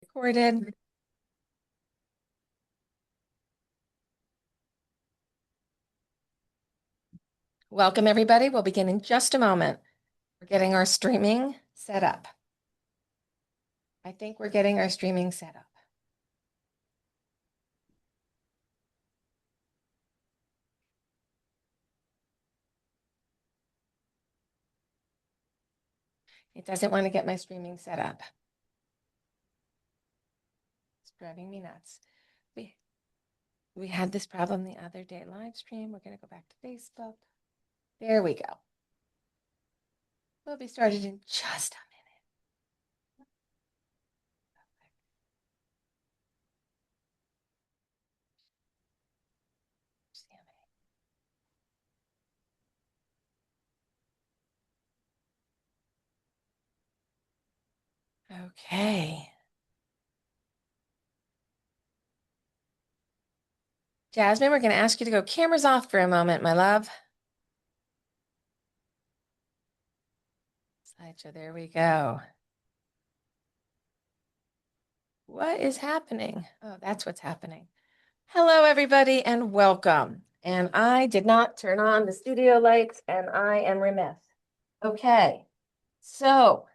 Recorded. Welcome, everybody. We'll begin in just a moment. We're getting our streaming set up. I think we're getting our streaming set up. It doesn't want to get my streaming set up. It's driving me nuts. We had this problem the other day. Live stream. We're going to go back to Facebook. There we go. We'll be started in just a minute. Okay. Jasmine, we're going to ask you to go cameras off for a moment, my love. Slideshow, there we go. What is happening? Oh, that's what's happening. Hello, everybody, and welcome. And I did not turn on the studio lights, and I am remiss. Okay, so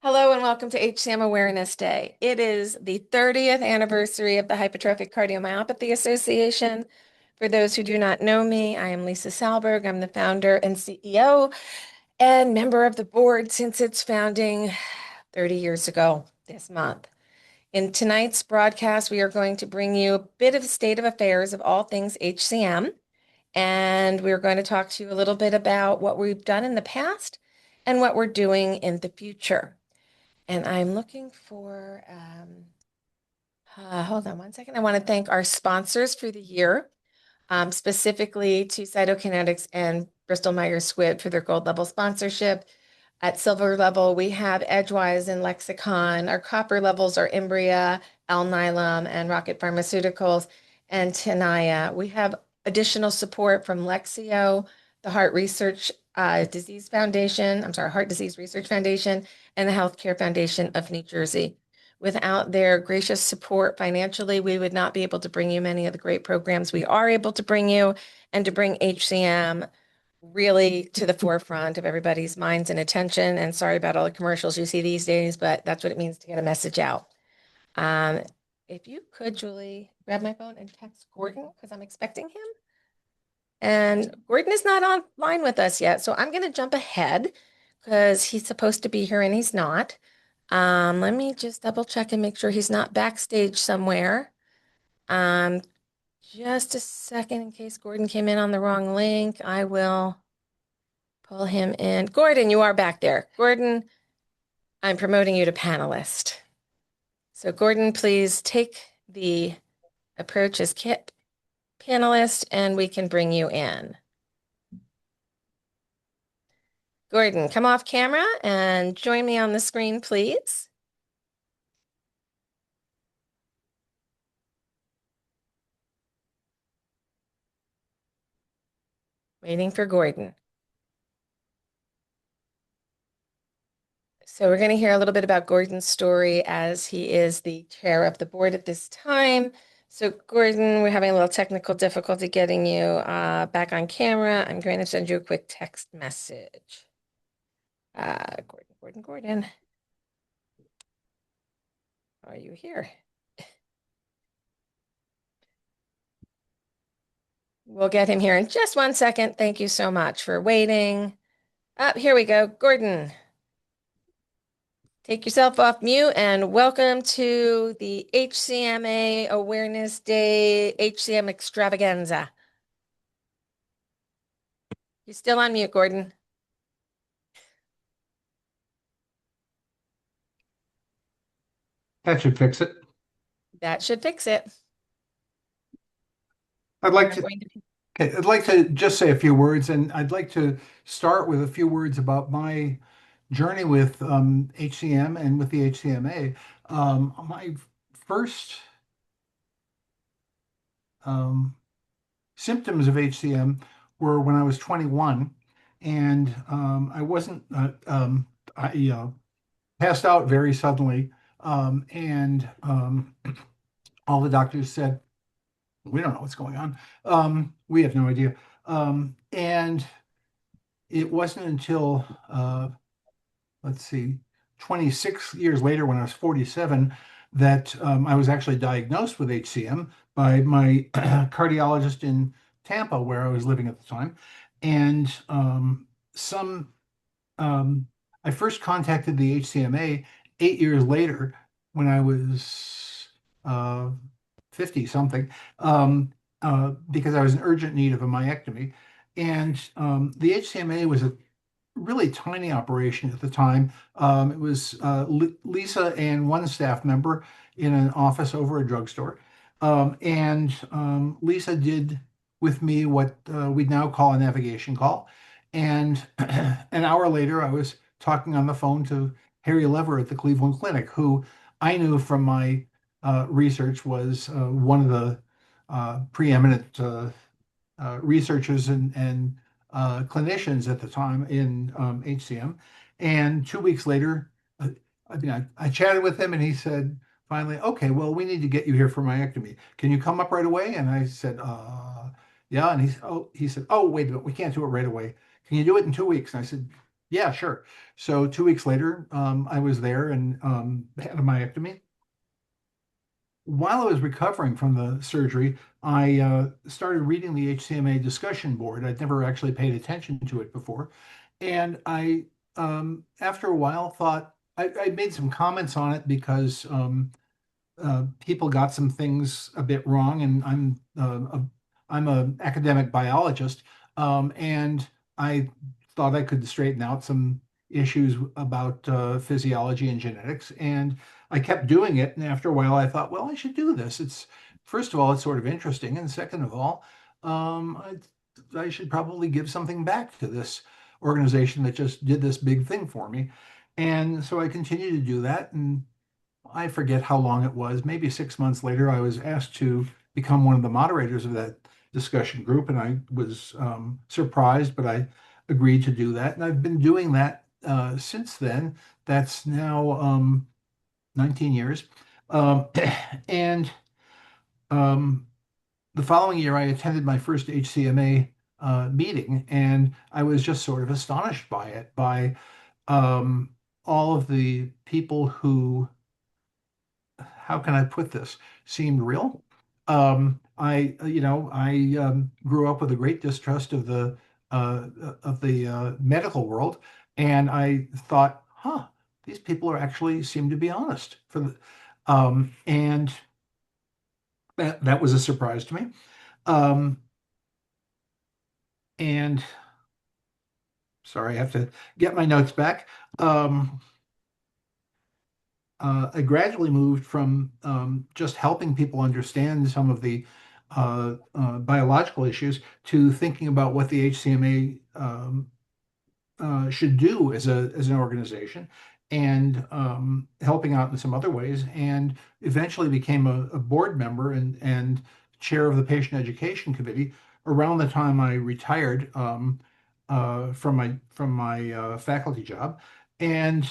hello and welcome to HCM Awareness Day. It is the 30th anniversary of the Hypertrophic Cardiomyopathy Association. For those who do not know me, I am Lisa Salberg. I'm the founder and CEO and member of the board since its founding 30 years ago this month. In tonight's broadcast, we are going to bring you a bit of a state of affairs of all things HCM. And we're going to talk to you a little bit about what we've done in the past and what we're doing in the future. And I'm looking for, hold on one second. I want to thank our sponsors for the year, specifically to Cytokinetics and Bristol Myers Squibb for their gold level sponsorship. At silver level, we have Edgewise and Lexicon. Our copper levels are Imbria, Alnylam, and Rocket Pharmaceuticals, and Tenaya. We have additional support from Lexio, the Heart Disease Research Foundation, and the Healthcare Foundation of New Jersey. Without their gracious support financially, we would not be able to bring you many of the great programs we are able to bring you and to bring HCM really to the forefront of everybody's minds and attention. And sorry about all the commercials you see these days, but that's what it means to get a message out. Um, if you could, Julie, grab my phone and text Gordon because I'm expecting him. And Gordon is not online with us yet, so I'm going to jump ahead because he's supposed to be here and he's not. Let me just double check and make sure he's not backstage somewhere. Just a second in case Gordon came in on the wrong link. I will pull him in. Gordon, you are back there. Gordon, I'm promoting you to panelist. So Gordon, please take the approach as panelist and we can bring you in. Gordon, come off camera and join me on the screen, please. Waiting for Gordon. So we're going to hear a little bit about Gordon's story as he is the chair of the board at this time. So Gordon, we're having a little technical difficulty getting you back on camera. I'm going to send you a quick text message. Gordon, are you here? We'll get him here in just one second. Thank you so much for waiting. Here we go. Gordon, take yourself off mute and welcome to the HCMA Awareness Day HCM Extravaganza. You're still on mute, Gordon. That should fix it. That should fix it. I'd like to, okay, I'd like to just say a few words, and I'd like to start with a few words about my journey with HCM and with the HCMA. My first symptoms of HCM were when I was 21, and I wasn't, I passed out very suddenly And all the doctors said, we don't know what's going on. We have no idea. And it wasn't until, let's see, 26 years later, when I was 47, that I was actually diagnosed with HCM by my cardiologist in Tampa, where I was living at the time. And some um, I first contacted the HCMA 8 years later when I was uh, 50 something, because I was in urgent need of a myectomy. And the HCMA was a really tiny operation at the time. It was Lisa and one staff member in an office over a drugstore. And Lisa did with me what we'd now call a navigation call. And an hour later, I was talking on the phone to Harry Lever at the Cleveland Clinic, who I knew from my research was one of the preeminent researchers and clinicians at the time in HCM. And 2 weeks later, I chatted with him and he said, finally, okay, well, we need to get you here for myectomy. Can you come up right away? And I said, yeah. And he said, oh, wait a minute, we can't do it right away. Can you do it in 2 weeks? And I said, yeah, sure. So 2 weeks later, I was there and had a myectomy. While I was recovering from the surgery, I started reading the HCMA discussion board. I'd never actually paid attention to it before. And after a while, thought I made some comments on it because people got some things a bit wrong, and I'm an academic biologist, and I thought I could straighten out some issues about physiology and genetics, and I kept doing it. And after a while, I thought, well, I should do this. It's first of all, it's sort of interesting, and second of all, I should probably give something back to this organization that just did this big thing for me. And so I continued to do that, and I forget how long it was, maybe 6 months later, I was asked to become one of the moderators of that discussion group, and I was surprised, but I agreed to do that. And I've been doing that since then. That's now 19 years. Um, and um, the following year, I attended my first HCMA meeting, and I was just sort of astonished by it, by um, all of the people who, how can I put this, seemed real. I grew up with a great distrust of the medical world, and I thought, huh, these people are actually seem to be honest. And that was a surprise to me. Um, and sorry, I have to get my notes back. Um, I gradually moved from just helping people understand some of the biological issues to thinking about what the HCMA should do as an organization, and helping out in some other ways, and eventually became a board member and chair of the patient education committee around the time I retired from my faculty job. And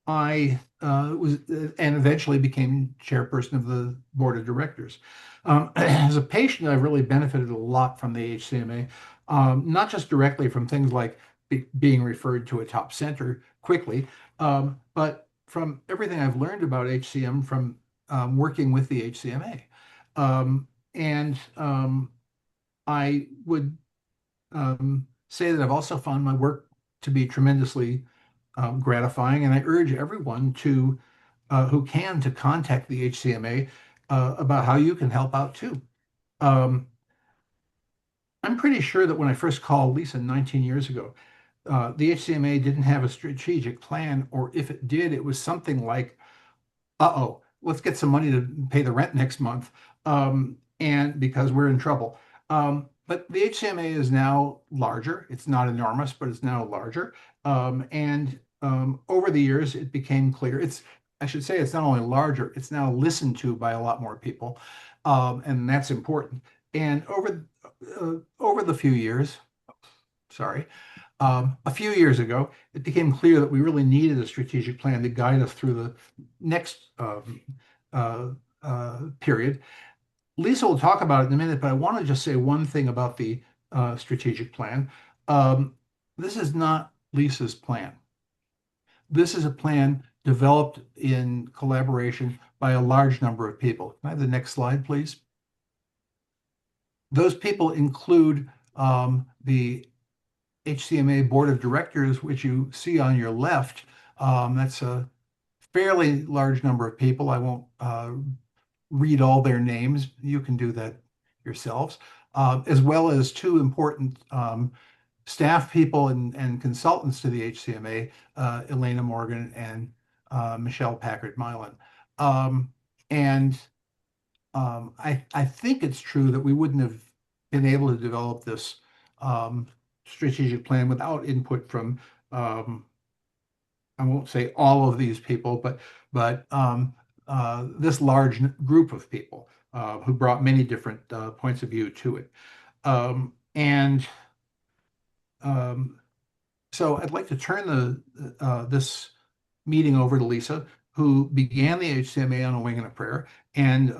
I was and eventually became chairperson of the board of directors. As a patient, I've really benefited a lot from the HCMA, not just directly from things like being referred to a top center quickly, but from everything I've learned about HCM from working with the HCMA. And I would say that I've also found my work to be tremendously gratifying, and I urge everyone to who can to contact the HCMA about how you can help out too. Um, I'm pretty sure that when I first called Lisa 19 years ago, the HCMA didn't have a strategic plan, or if it did, it was something like, uh-oh, let's get some money to pay the rent next month, and because we're in trouble. But the HCMA is now larger. It's not enormous, but it's now larger. And over the years, it became clear. I should say, it's not only larger, it's now listened to by a lot more people, and that's important. And over the few years, sorry, A few years ago, it became clear that we really needed a strategic plan to guide us through the next uh, period. Lisa will talk about it in a minute, but I want to just say one thing about the strategic plan. Um, this is not Lisa's plan. This is a plan developed in collaboration by a large number of people. Can I have the next slide, please? Those people include the HCMA Board of Directors, which you see on your left. That's a fairly large number of people. I won't read all their names. You can do that yourselves, as well as two important staff people and consultants to the HCMA, Elena Morgan and Michelle Packard-Milan. And I think it's true that we wouldn't have been able to develop this um, strategic plan without input from I won't say all of these people, but this large group of people who brought many different points of view to it. And um, so I'd like to turn this meeting over to Lisa, who began the HCMA on a wing and a prayer, and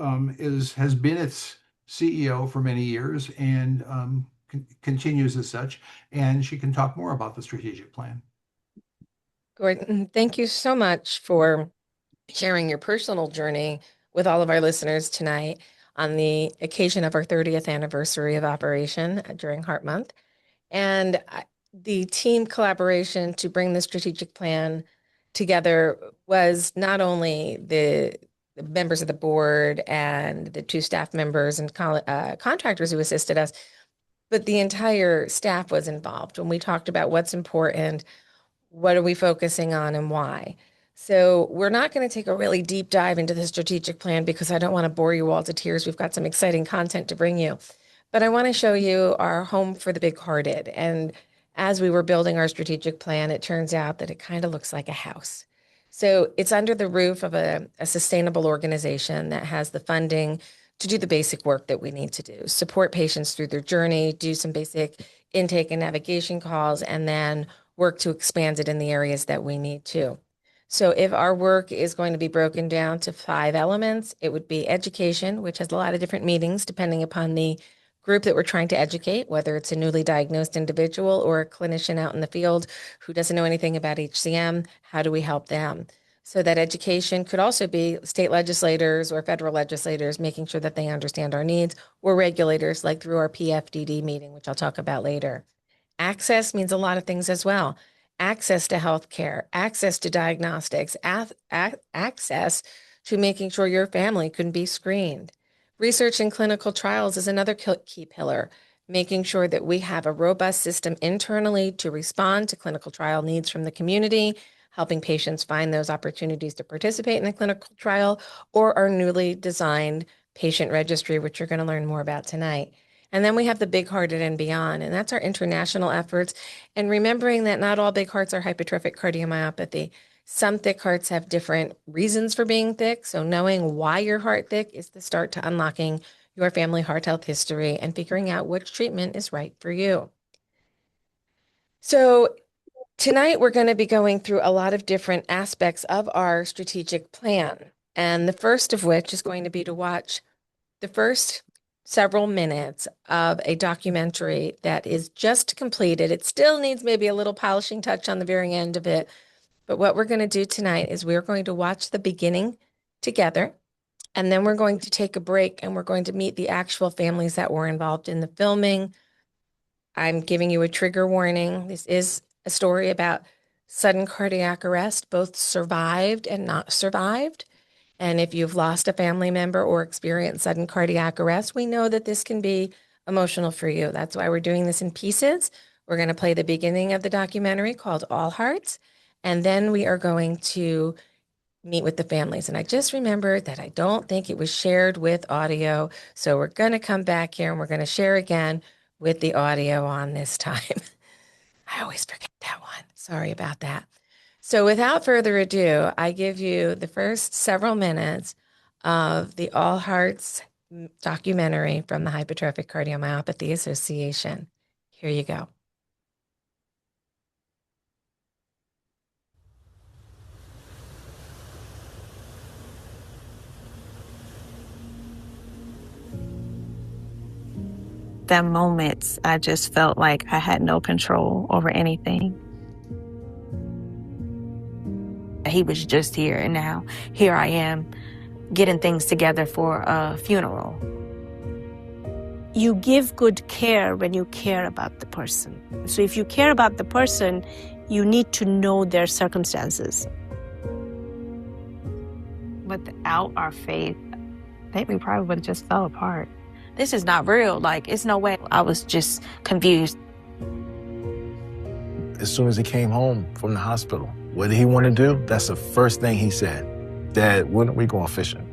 has been its CEO for many years and continues as such. And she can talk more about the strategic plan. Gordon, thank you so much for sharing your personal journey with all of our listeners tonight on the occasion of our 30th anniversary of operation during Heart Month. And the team collaboration to bring the strategic plan together was not only the members of the board and the two staff members and contractors who assisted us, but the entire staff was involved when we talked about what's important, what are we focusing on, and why. So we're not going to take a really deep dive into the strategic plan because I don't want to bore you all to tears. We've got some exciting content to bring you. But I want to show you our home for the big-hearted. And as we were building our strategic plan, it turns out that it kind of looks like a house. So it's under the roof of a sustainable organization that has the funding to do the basic work that we need to do, support patients through their journey, do some basic intake and navigation calls, and then work to expand it in the areas that we need to. So if our work is going to be broken down to 5 elements, it would be education, which has a lot of different meanings depending upon the group that we're trying to educate, whether it's a newly diagnosed individual or a clinician out in the field who doesn't know anything about HCM. How do we help them? So that education could also be state legislators or federal legislators making sure that they understand our needs, or regulators like through our PFDD meeting, which I'll talk about later. Access means a lot of things as well. Access to healthcare, access to diagnostics, access to making sure your family can be screened. Research and clinical trials is another key pillar, making sure that we have a robust system internally to respond to clinical trial needs from the community, helping patients find those opportunities to participate in the clinical trial, or our newly designed patient registry, which you're going to learn more about tonight. And then we have the big hearted and beyond, and that's our international efforts. And remembering that not all big hearts are hypertrophic cardiomyopathy. Some thick hearts have different reasons for being thick. So knowing why your heart thick is the start to unlocking your family heart health history and figuring out which treatment is right for you. So tonight we're going to be going through a lot of different aspects of our strategic plan. And the first of which is going to be to watch the first several minutes of a documentary that is just completed. It still needs maybe a little polishing touch on the very end of it. But what we're going to do tonight is we're going to watch the beginning together. And then we're going to take a break and we're going to meet the actual families that were involved in the filming. I'm giving you a trigger warning. This is a story about sudden cardiac arrest, both survived and not survived. And if you've lost a family member or experienced sudden cardiac arrest, we know that this can be emotional for you. That's why we're doing this in pieces. We're going to play the beginning of the documentary called All Hearts, and then we are going to meet with the families. And I just remembered that I don't think it was shared with audio. So we're going to come back here and we're going to share again with the audio on this time. I always forget that one. Sorry about that. So without further ado, I give you the first several minutes of the All Hearts documentary from the Hypertrophic Cardiomyopathy Association. Here you go. them moments, I just felt like I had no control over anything. He was just here, and now here I am getting things together for a funeral. You give good care when you care about the person. So if you care about the person, you need to know their circumstances. Without our faith, I think we probably would have just fell apart. This is not real. Like, it's no way. I was just confused. As soon as he came home from the hospital, what did he want to do? That's the first thing he said. Dad, when are we going fishing?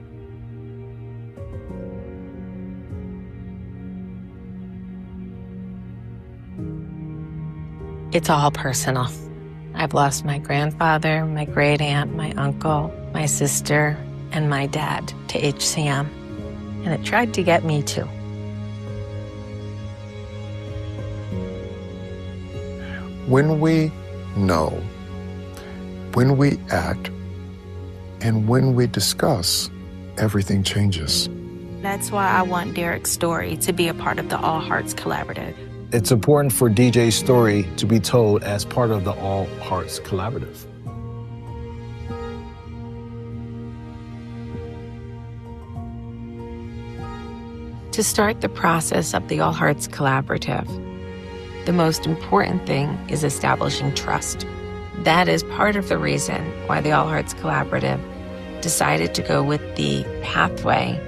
It's all personal. I've lost my grandfather, my great aunt, my uncle, my sister, and my dad to HCM. And it tried to get me too. When we know, when we act, and when we discuss, everything changes. That's why I want Derek's story to be a part of the All Hearts Collaborative. It's important for DJ's story to be told as part of the All Hearts Collaborative. To start the process of the All Hearts Collaborative, the most important thing is establishing trust. That is part of the reason why the All Hearts Collaborative decided to go with the pathway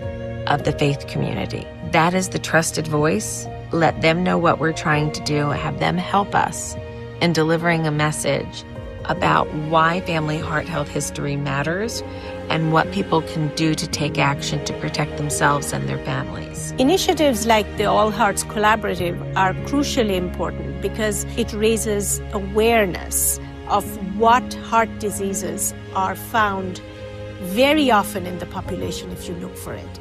of the faith community. That is the trusted voice. Let them know what we're trying to do, have them help us in delivering a message about why family heart health history matters and what people can do to take action to protect themselves and their families. Initiatives like the All Hearts Collaborative are crucially important because it raises awareness of what heart diseases are found very often in the population if you look for it.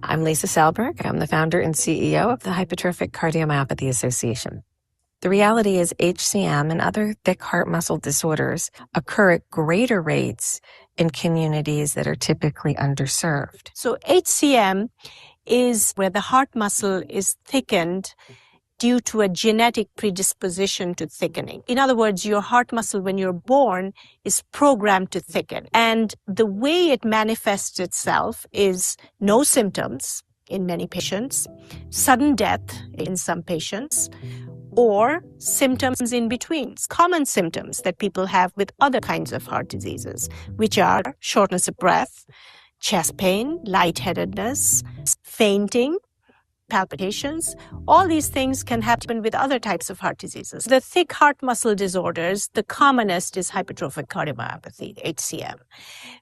I'm Lisa Salberg. I'm the founder and CEO of the Hypertrophic Cardiomyopathy Association. The reality is HCM and other thick heart muscle disorders occur at greater rates in communities that are typically underserved. So HCM is where the heart muscle is thickened due to a genetic predisposition to thickening. In other words, your heart muscle when you're born is programmed to thicken. And the way it manifests itself is no symptoms in many patients, sudden death in some patients, or symptoms in between, common symptoms that people have with other kinds of heart diseases, which are shortness of breath, chest pain, lightheadedness, fainting, palpitations. All these things can happen with other types of heart diseases. The thick heart muscle disorders, the commonest is hypertrophic cardiomyopathy, HCM.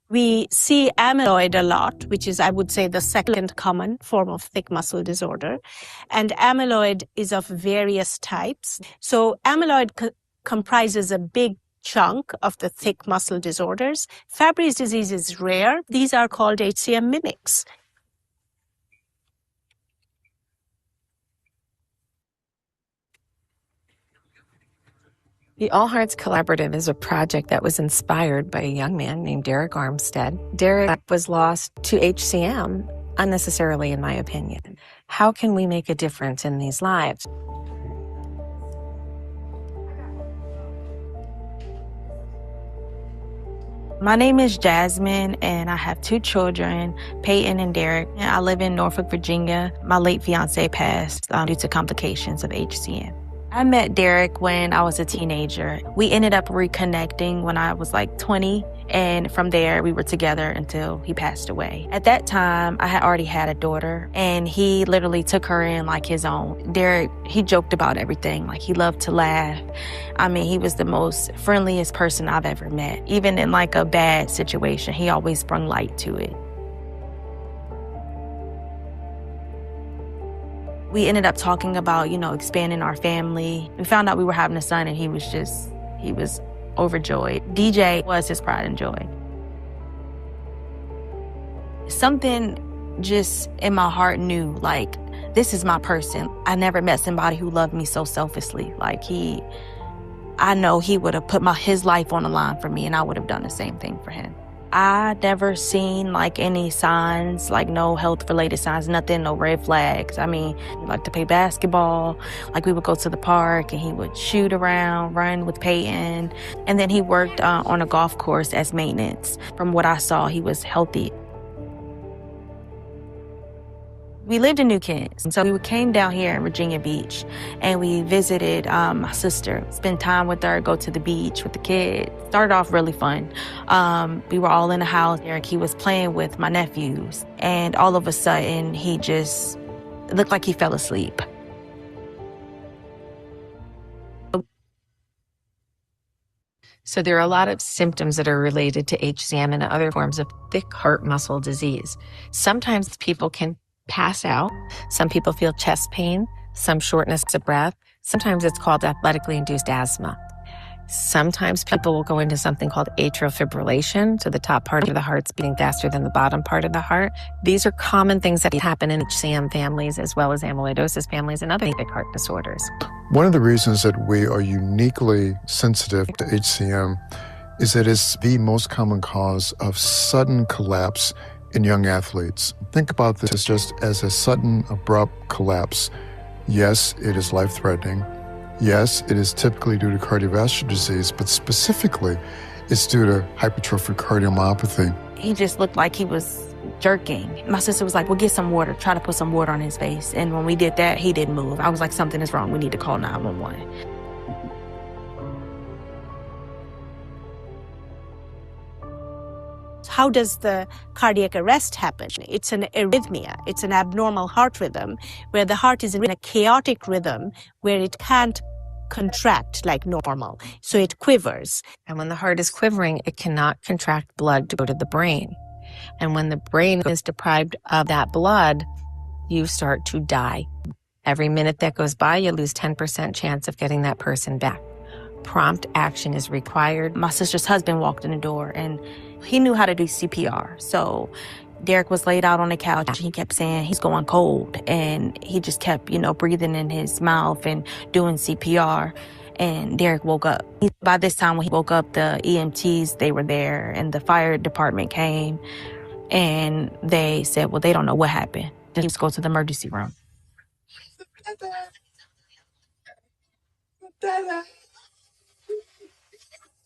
We see amyloid a lot, which is, I would say, the second common form of thick muscle disorder. And amyloid is of various types. So amyloid comprises a big chunk of the thick muscle disorders. Fabry's disease is rare. These are called HCM mimics. The All Hearts Collaborative is a project that was inspired by a young man named Derek Armstead. Derek was lost to HCM unnecessarily, in my opinion. How can we make a difference in these lives? My name is Jasmine, and I have two children, Peyton and Derek. And I live in Norfolk, Virginia. My late fiance passed due to complications of HCM. I met Derek when I was a teenager. We ended up reconnecting when I was like 20, and from there we were together until he passed away. At that time, I had already had a daughter, and he literally took her in like his own. Derek, he joked about everything. Like, he loved to laugh. I mean, he was the most friendliest person I've ever met. Even in like a bad situation, he always brought light to it. We ended up talking about, expanding our family. We found out we were having a son, and he was just He was overjoyed. DJ was his pride and joy. Something just in my heart knew, like, this is my person. I never met somebody who loved me so selflessly. Like, I know he would have put his life on the line for me, and I would have done the same thing for him. I never seen like any signs, like no health-related signs, nothing, no red flags. I mean, he liked to play basketball. Like, we would go to the park and he would shoot around, run with Peyton. And then he worked on a golf course as maintenance. From what I saw, he was healthy. We lived in New Kent, so we came down here in Virginia Beach, and we visited my sister, spent time with her, go to the beach with the kids. Started off really fun. We were all in the house. Eric, he was playing with my nephews, and all of a sudden, he just looked like he fell asleep. So there are a lot of symptoms that are related to HCM and other forms of thick heart muscle disease. Sometimes people can pass out. Some people feel chest pain, some shortness of breath. Sometimes it's called athletically induced asthma. Sometimes people will go into something called atrial fibrillation, so the top part of the heart's beating faster than the bottom part of the heart. These are common things that happen in HCM families as well as amyloidosis families and other thick heart disorders. One of the reasons that we are uniquely sensitive to HCM is that it's the most common cause of sudden collapse in young athletes. Think about this just as a sudden, abrupt collapse. Yes, it is life-threatening. Yes, it is typically due to cardiovascular disease, but specifically, it's due to hypertrophic cardiomyopathy. He just looked like he was jerking. My sister was like, well, get some water. Try to put some water on his face. And when we did that, he didn't move. I was like, something is wrong. We need to call 911. How does the cardiac arrest happen? It's an arrhythmia. It's an abnormal heart rhythm where the heart is in a chaotic rhythm where it can't contract like normal. So it quivers. And when the heart is quivering, it cannot contract blood to go to the brain. And when the brain is deprived of that blood, you start to die. Every minute that goes by, you lose 10% chance of getting that person back. Prompt action is required. My sister's husband walked in the door, and he knew how to do CPR. So Derek was laid out on the couch, and he kept saying he's going cold. And he just kept, breathing in his mouth and doing CPR. And Derek woke up. By this time, when he woke up, the EMTs, they were there, and the fire department came. And they said, well, they don't know what happened. Just go to the emergency room.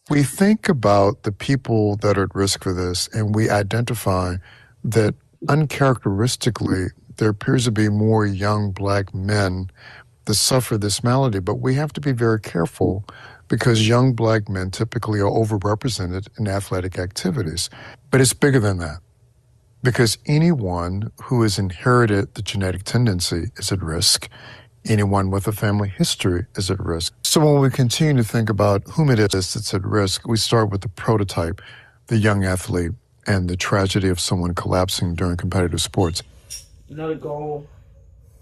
We think about the people that are at risk for this, and we identify that uncharacteristically, there appears to be more young Black men that suffer this malady. But we have to be very careful because young Black men typically are overrepresented in athletic activities. But it's bigger than that, because anyone who has inherited the genetic tendency is at risk. Anyone with a family history is at risk. So when we continue to think about whom it is that's at risk, we start with the prototype, the young athlete, and the tragedy of someone collapsing during competitive sports. Another goal,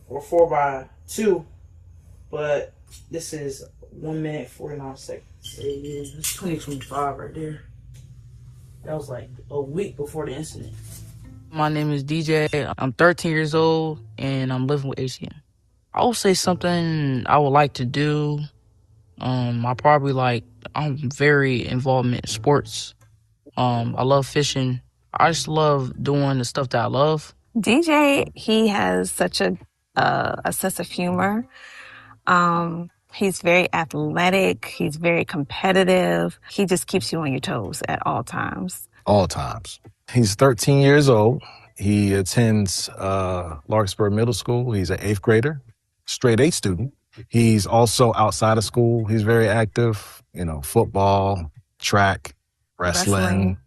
or 4x2, but this is 1 minute, 49 seconds. It's 2025 right there. That was like a week before the incident. My name is DJ. I'm 13 years old, and I'm living with HCM. I would say something I would like to do. I'm very involved in sports. I love fishing. I just love doing the stuff that I love. DJ, he has such a sense of humor. He's very athletic. He's very competitive. He just keeps you on your toes at all times. All times. He's 13 years old. He attends Larkspur Middle School. He's an 8th grader, straight A student. He's also outside of school. He's very active, football, track, wrestling.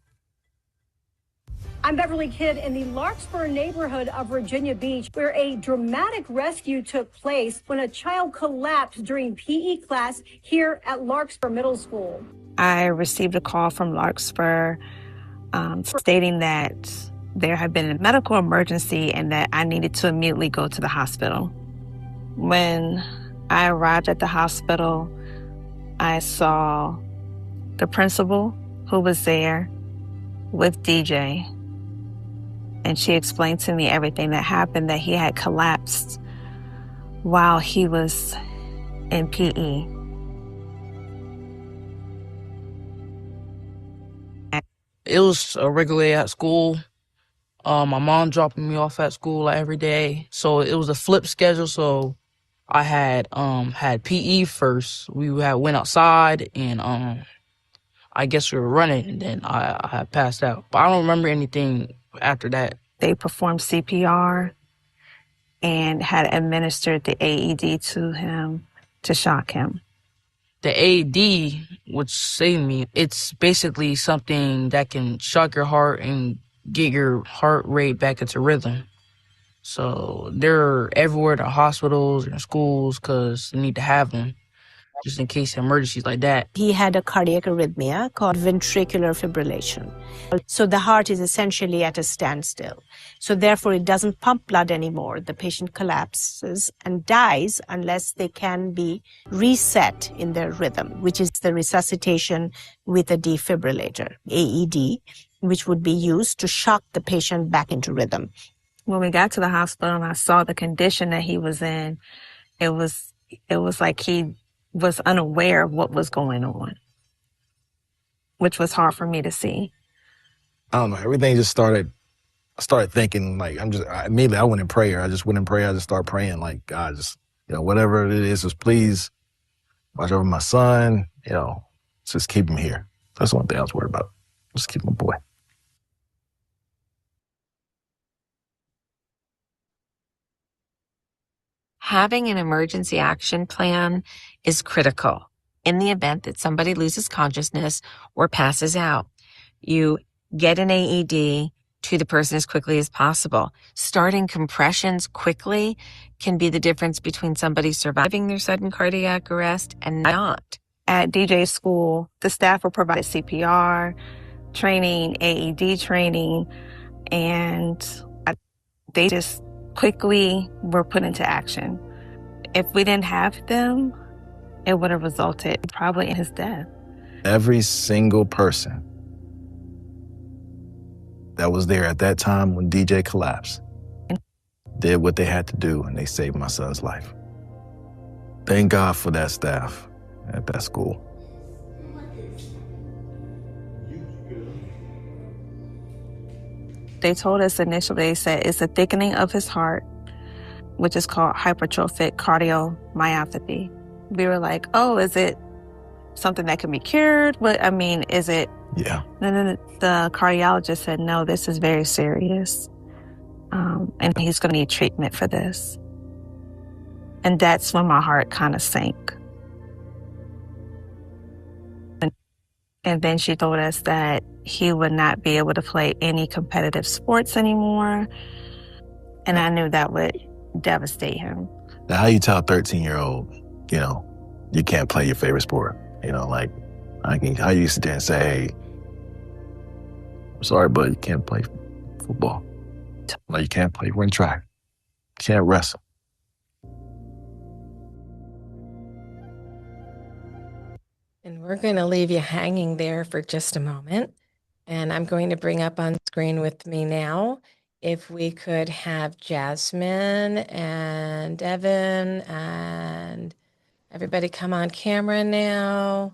I'm Beverly Kidd in the Larkspur neighborhood of Virginia Beach, where a dramatic rescue took place when a child collapsed during PE class here at Larkspur Middle School. I received a call from Larkspur stating that there had been a medical emergency and that I needed to immediately go to the hospital. When I arrived at the hospital, I saw the principal who was there with DJ, and she explained to me everything that happened, that he had collapsed while he was in PE. It was a regular day at school. My mom dropping me off at school like every day. So it was a flip schedule. So I had PE first. We had went outside and I guess we were running, and then I had passed out. But I don't remember anything after that. They performed CPR and had administered the AED to him to shock him. The AED, which saved me, it's basically something that can shock your heart and get your heart rate back into rhythm. So they're everywhere, the hospitals and schools, because they need to have them just in case emergencies like that. He had a cardiac arrhythmia called ventricular fibrillation. So the heart is essentially at a standstill. So therefore, it doesn't pump blood anymore. The patient collapses and dies unless they can be reset in their rhythm, which is the resuscitation with a defibrillator, AED, which would be used to shock the patient back into rhythm. When we got to the hospital and I saw the condition that he was in, it was like he was unaware of what was going on, which was hard for me to see. I don't know. Everything just started. I started thinking like immediately I went in prayer. I just went in prayer. I just started praying like, God, just, whatever it is, just please watch over my son. Just keep him here. That's the one thing I was worried about. Just keep my boy. Having an emergency action plan is critical in the event that somebody loses consciousness or passes out. You get an AED to the person as quickly as possible. Starting compressions quickly can be the difference between somebody surviving their sudden cardiac arrest and not. At DJ's school, the staff were provided CPR training, AED training, and they just quickly were put into action. If we didn't have them, it would have resulted probably in his death. Every single person that was there at that time when DJ collapsed did what they had to do, and they saved my son's life. Thank God for that staff at that school. They told us initially, they said it's a thickening of his heart, which is called hypertrophic cardiomyopathy. We were like, oh, is it something that can be cured? Is it? Yeah. And then the cardiologist said, no, this is very serious. And he's going to need treatment for this. And that's when my heart kind of sank. And then she told us that he would not be able to play any competitive sports anymore. And I knew that would devastate him. Now, how you tell a 13-year-old, you can't play your favorite sport? I used to sit there and say, hey, I'm sorry, but you can't play football. Like, you can't run track. You can't wrestle. And we're going to leave you hanging there for just a moment. And I'm going to bring up on screen with me now, if we could have Jasmine and Devin and everybody come on camera now.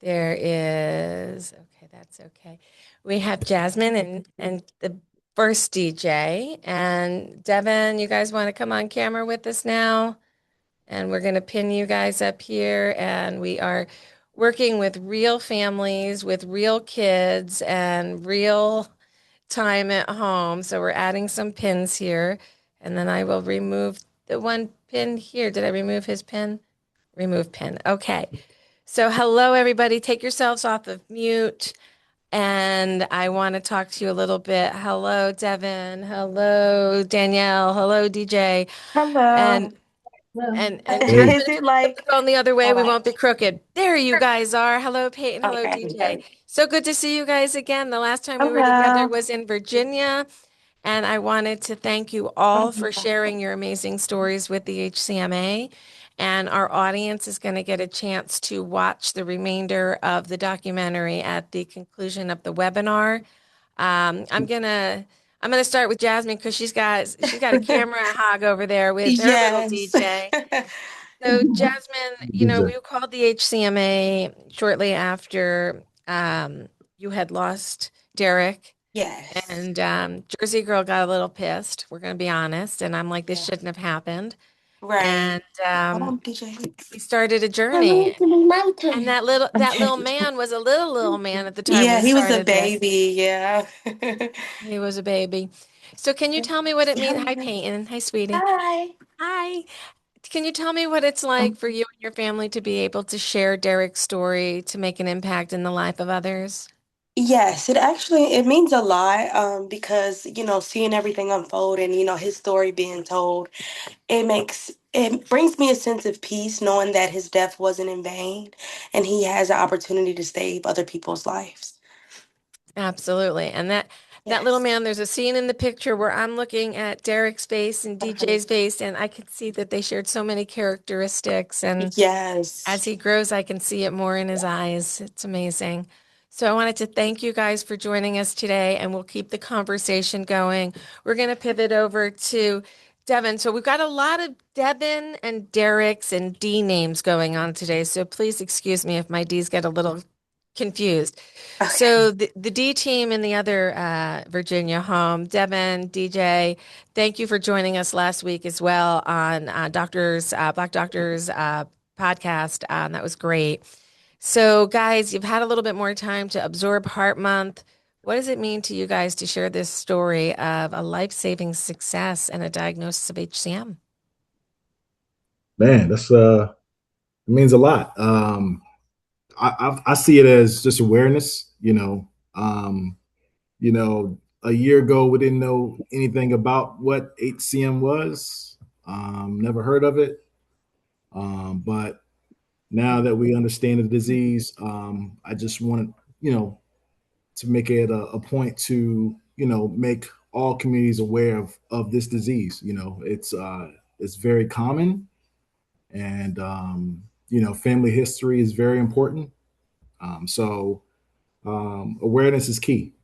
There is, okay, that's okay. We have Jasmine and the first DJ, and Devin, you guys want to come on camera with us now? And we're going to pin you guys up here, and we are working with real families, with real kids, and real time at home. So we're adding some pins here, and then I will remove the one pin here. Did I remove his pin? Remove pin. Okay. So hello, everybody. Take yourselves off of mute. And I want to talk to you a little bit. Hello, Devin. Hello, Danielle. Hello, DJ. Hello. And Is it like going the other way? We won't be crooked. There you guys are. Hello, Peyton. Hello, Okay. DJ. So good to see you guys again. The last time we were together was in Virginia. And I wanted to thank you all for sharing your amazing stories with the HCMA. And our audience is going to get a chance to watch the remainder of the documentary at the conclusion of the webinar. I'm gonna start with Jasmine because she's got a camera hog over there with her little Yes. DJ. So Jasmine, DJ. we called the HCMA shortly after you had lost Derek. Yes. And Jersey Girl got a little pissed. We're going to be honest. And I'm like, this Yeah. shouldn't have happened. Right. And Hold on, DJ. we started a journey. And that little man was a little man at the time Yeah, we he was a started this. baby. Yeah. He was a baby. So can you tell me what it means? Hi, Peyton. Hi, sweetie. Hi. Hi. Can you tell me what it's like for you and your family to be able to share Derek's story to make an impact in the life of others? Yes, it means a lot because seeing everything unfold and his story being told, it brings me a sense of peace knowing that his death wasn't in vain and he has an opportunity to save other people's lives. Absolutely. And that little Yes. man, there's a scene in the picture where I'm looking at Derek's face and DJ's face, and I could see that they shared so many characteristics. And as Yes. he grows, I can see it more in his eyes. It's amazing. So I wanted to thank you guys for joining us today, and we'll keep the conversation going. We're going to pivot over to Devin. So we've got a lot of Devin and Derek's and D names going on today. So please excuse me if my D's get a little confused. Okay. So the D team in the other Virginia home, Devin, DJ, thank you for joining us last week as well on Black Doctors podcast. That was great. So, guys, you've had a little bit more time to absorb Heart Month. What does it mean to you guys to share this story of a life-saving success and a diagnosis of HCM? Man, it means a lot. I see it as just awareness. A year ago we didn't know anything about what HCM was. Never heard of it. But now that we understand the disease, I just wanted, to make it a point to, make all communities aware of this disease. It's very common, and family history is very important. So awareness is key.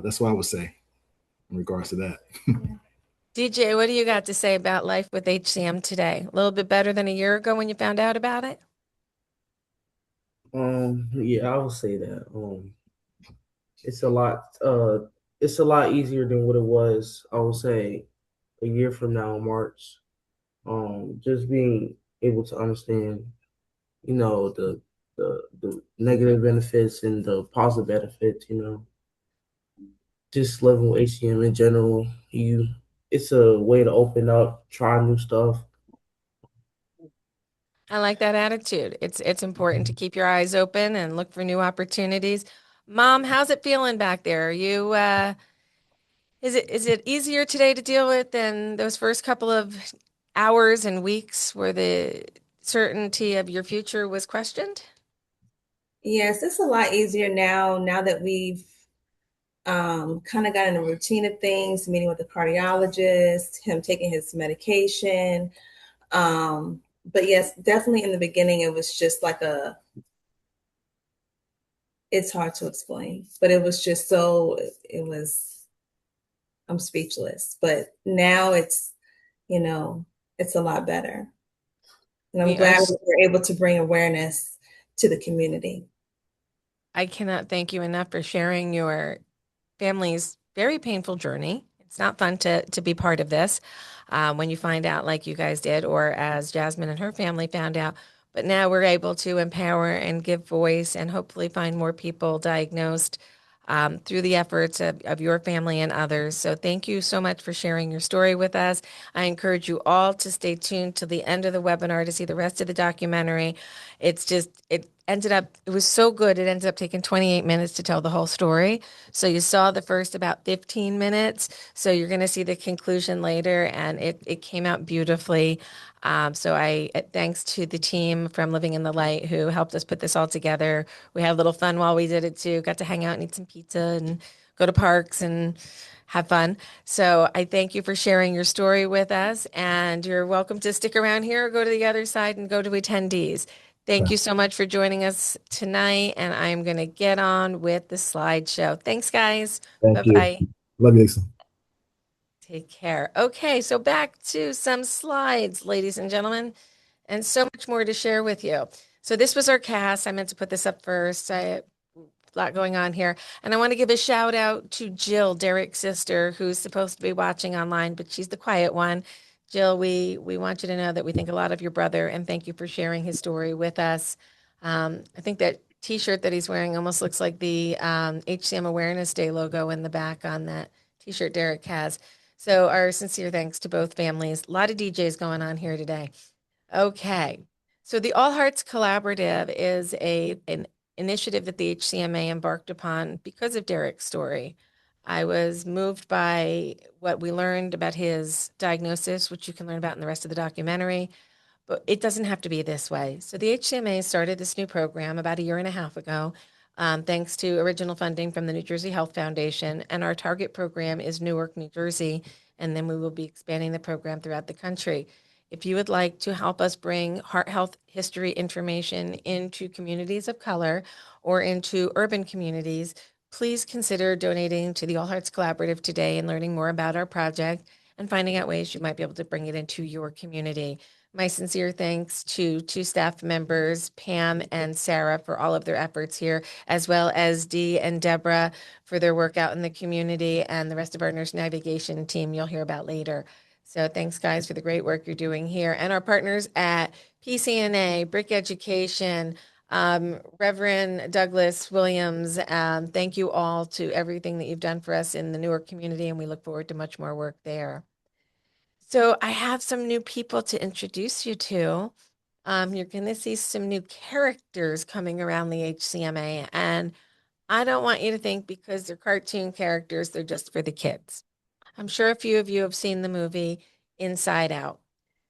That's what I would say in regards to that. DJ, what do you got to say about life with HCM today? A little bit better than a year ago when you found out about it? Yeah, I would say that. It's a lot. It's a lot easier than what it was. I would say a year from now in March. Just being able to understand, the negative benefits and the positive benefits. Just living with HCM in general. It's a way to open up, try new stuff. I like that attitude. It's important to keep your eyes open and look for new opportunities. Mom, how's it feeling back there? Are you is it easier today to deal with than those first couple of hours and weeks where the certainty of your future was questioned? Yes, it's a lot easier now that we've kind of got in a routine of things, meeting with the cardiologist, him taking his medication. But yes, definitely in the beginning, it was just like it's hard to explain, but it was just it was, I'm speechless. But now you know, it's a lot better. And I'm We are glad we were able to bring awareness to the community. I cannot thank you enough for sharing your family's very painful journey. It's not fun to be part of this when you find out like you guys did, or as Jasmine and her family found out. But now we're able to empower and give voice and hopefully find more people diagnosed through the efforts of your family and others. So thank you so much for sharing your story with us. I encourage you all to stay tuned till the end of the webinar to see the rest of the documentary. It was so good. It ended up taking 28 minutes to tell the whole story. So you saw the first about 15 minutes. So you're going to see the conclusion later, and it came out beautifully. Thanks to the team from Living in the Light who helped us put this all together. We had a little fun while we did it too. Got to hang out and eat some pizza and go to parks and have fun. So I thank you for sharing your story with us, and you're welcome to stick around here or go to the other side and go to attendees. Thank you so much for joining us tonight, and I'm going to get on with the slideshow. Thanks, guys. Thank you. Bye-bye. Love you, Lisa. Take care. Okay, so back to some slides, ladies and gentlemen, and so much more to share with you. So this was our cast. I meant to put this up first. A lot going on here. And I want to give a shout out to Jill, Derek's sister, who's supposed to be watching online, but she's the quiet one. Jill, we want you to know that we think a lot of your brother, and thank you for sharing his story with us. I think that T-shirt that he's wearing almost looks like the HCM Awareness Day logo in the back on that T-shirt Derek has. So our sincere thanks to both families. A lot of DJs going on here today. Okay. So the All Hearts Collaborative is an initiative that the HCMA embarked upon because of Derek's story. I was moved by what we learned about his diagnosis, which you can learn about in the rest of the documentary, but it doesn't have to be this way. So the HCMA started this new program about a year and a half ago, thanks to original funding from the New Jersey Health Foundation. And our target program is Newark, New Jersey, and then we will be expanding the program throughout the country. If you would like to help us bring heart health history information into communities of color or into urban communities, please consider donating to the All Hearts Collaborative today and learning more about our project and finding out ways you might be able to bring it into your community. My sincere thanks to two staff members, Pam and Sarah, for all of their efforts here, as well as Dee and Deborah for their work out in the community, and the rest of our nurse navigation team you'll hear about later. So thanks, guys, for the great work you're doing here. And our partners at PCNA, Brick Education, Reverend Douglas Williams, thank you all to everything that you've done for us in the Newark community, and we look forward to much more work there. So I have some new people to introduce you to. You're going to see some new characters coming around the HCMA, and I don't want you to think because they're cartoon characters, they're just for the kids. I'm sure a few of you have seen the movie Inside Out.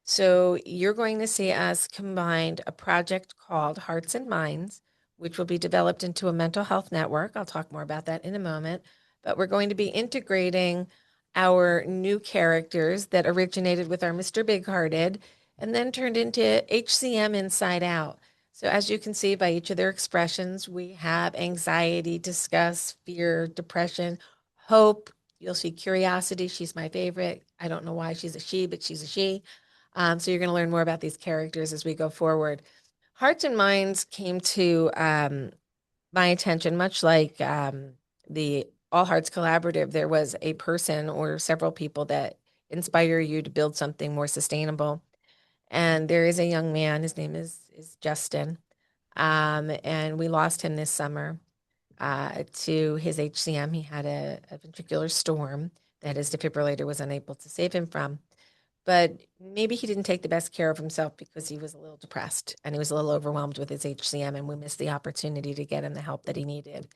So you're going to see us combine a project called Hearts and Minds, which will be developed into a mental health network. I'll talk more about that in a moment. But we're going to be integrating our new characters that originated with our Mr. Big Hearted and then turned into HCM Inside Out. So as you can see by each of their expressions, we have anxiety, disgust, fear, depression, hope. You'll see curiosity. She's my favorite. I don't know why she's a she, but she's a she. So you're going to learn more about these characters as we go forward. Hearts and Minds came to my attention, much like the All Hearts Collaborative. There was a person or several people that inspire you to build something more sustainable. And there is a young man, his name is Justin, and we lost him this summer to his HCM. He had a ventricular storm that his defibrillator was unable to save him from. But maybe he didn't take the best care of himself because he was a little depressed and he was a little overwhelmed with his HCM, and we missed the opportunity to get him the help that he needed.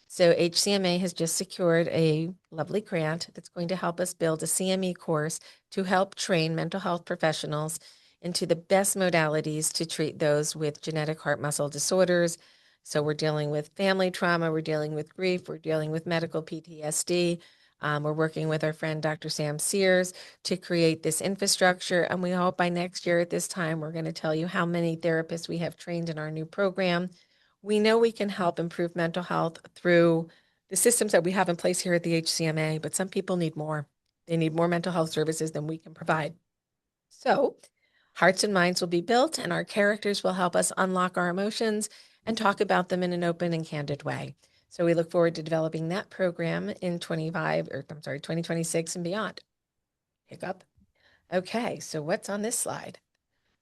So HCMA has just secured a lovely grant that's going to help us build a CME course to help train mental health professionals into the best modalities to treat those with genetic heart muscle disorders. So we're dealing with family trauma, we're dealing with grief, we're dealing with medical PTSD. We're working with our friend Dr. Sam Sears to create this infrastructure, and we hope by next year at this time, we're going to tell you how many therapists we have trained in our new program. We know we can help improve mental health through the systems that we have in place here at the HCMA, but some people need more. They need more mental health services than we can provide. So Hearts and Minds will be built, and our characters will help us unlock our emotions and talk about them in an open and candid way. So we look forward to developing that program in 2026 and beyond. Hiccup. Okay, so what's on this slide?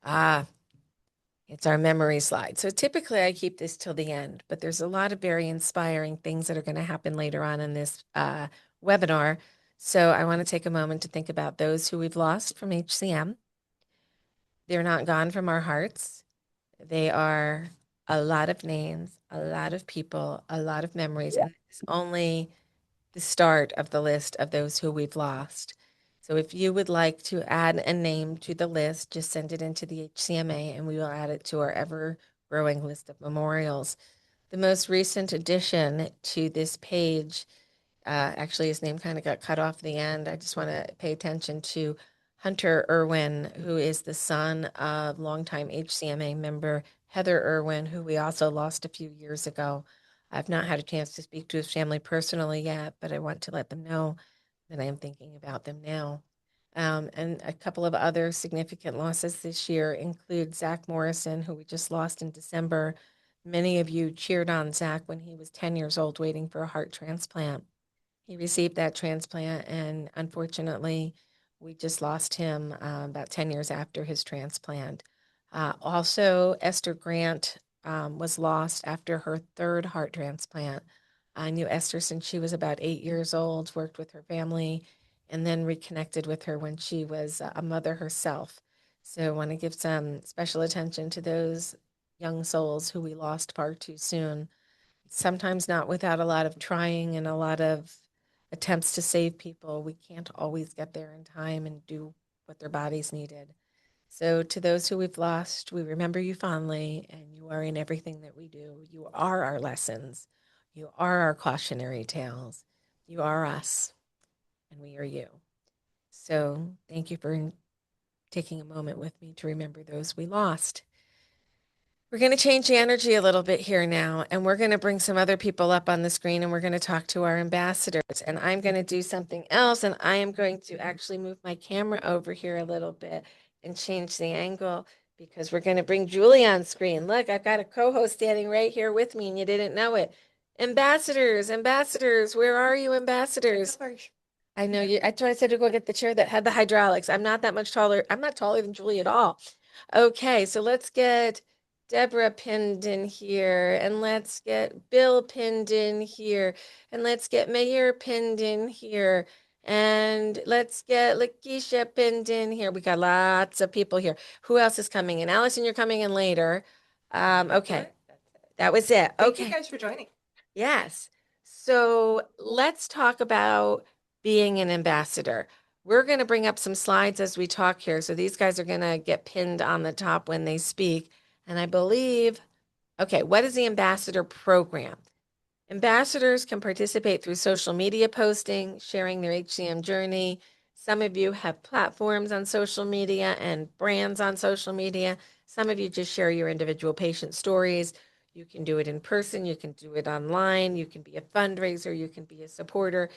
It's our memory slide. So typically I keep this till the end, but there's a lot of very inspiring things that are going to happen later on in this webinar. So I want to take a moment to think about those who we've lost from HCM. They're not gone from our hearts. They are a lot of names, a lot of people, a lot of memories. And it's only the start of the list of those who we've lost. So if you would like to add a name to the list, just send it into the HCMA and we will add it to our ever-growing list of memorials. The most recent addition to this page Actually, his name kind of got cut off the end. I just want to pay attention to Hunter Irwin, who is the son of longtime HCMA member Heather Irwin, who we also lost a few years ago. I've not had a chance to speak to his family personally yet, but I want to let them know that I am thinking about them now. And a couple of other significant losses this year include Zach Morrison, who we just lost in December. Many of you cheered on Zach when he was 10 years old waiting for a heart transplant. He received that transplant, and unfortunately, we just lost him about 10 years after his transplant. Also, Esther Grant was lost after her third heart transplant. I knew Esther since she was about 8 years old, worked with her family, and then reconnected with her when she was a mother herself. So I want to give some special attention to those young souls who we lost far too soon. Sometimes not without a lot of trying and a lot of attempts to save people. We can't always get there in time and do what their bodies needed. So, to those who we've lost, we remember you fondly, and you are in everything that we do. You are our lessons. You are our cautionary tales. You are us, and we are you. So, thank you for taking a moment with me to remember those we lost. We're going to change the energy a little bit here now, and we're going to bring some other people up on the screen, and we're going to talk to our ambassadors. And I'm going to do something else, and I am going to actually move my camera over here a little bit and change the angle because we're going to bring Julie on screen. Look, I've got a co-host standing right here with me, and you didn't know it. Ambassadors, ambassadors, where are you, ambassadors? I know you. I tried to go get the chair that had the hydraulics. I'm not that much taller. I'm not taller than Julie at all. Okay, so let's get Deborah pinned in here, and let's get Bill pinned in here, and let's get Mayor pinned in here, and let's get Lakeisha pinned in here. We got lots of people here. Who else is coming in? Allison, you're coming in later. Okay, that was it. Thank Okay. you guys for joining. Yes. So let's talk about being an ambassador. We're going to bring up some slides as we talk here. So these guys are going to get pinned on the top when they speak. And I believe, okay, what is the ambassador program? Ambassadors can participate through social media posting, sharing their HCM journey. Some of you have platforms on social media and brands on social media. Some of you just share your individual patient stories. You can do it in person, you can do it online, you can be a fundraiser, you can be a supporter.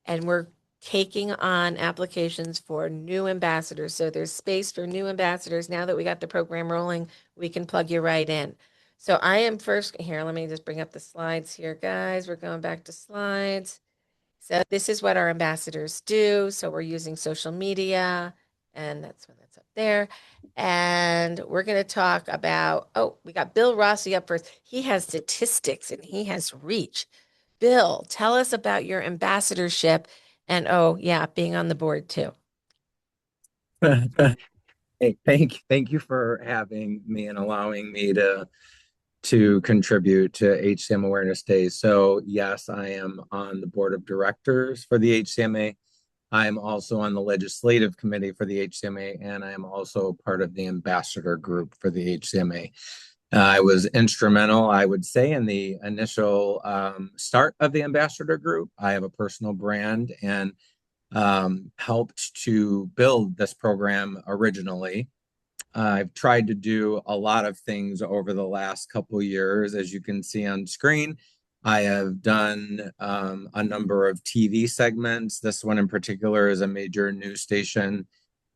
And we're taking on applications for new ambassadors. So there's space for new ambassadors. Now that we got the program rolling, we can plug you right in. So I am first here. Let me just bring up the slides here, guys. We're going back to slides. So this is what our ambassadors do. So we're using social media, and that's up there. And we're going to talk about, oh, we got Bill Rossi up first. He has statistics and he has reach. Bill, tell us about your ambassadorship and, oh, yeah, being on the board too. Hey, thank you for having me and allowing me to contribute to HCM Awareness Day. So yes, I am on the board of directors for the HCMA. I'm also on the legislative committee for the HCMA, and I am also part of the ambassador group for the HCMA. I was instrumental, I would say, in the initial start of the ambassador group. I have a personal brand and helped to build this program originally. I've tried to do a lot of things over the last couple years, as you can see on screen. I have done a number of TV segments. This one in particular is a major news station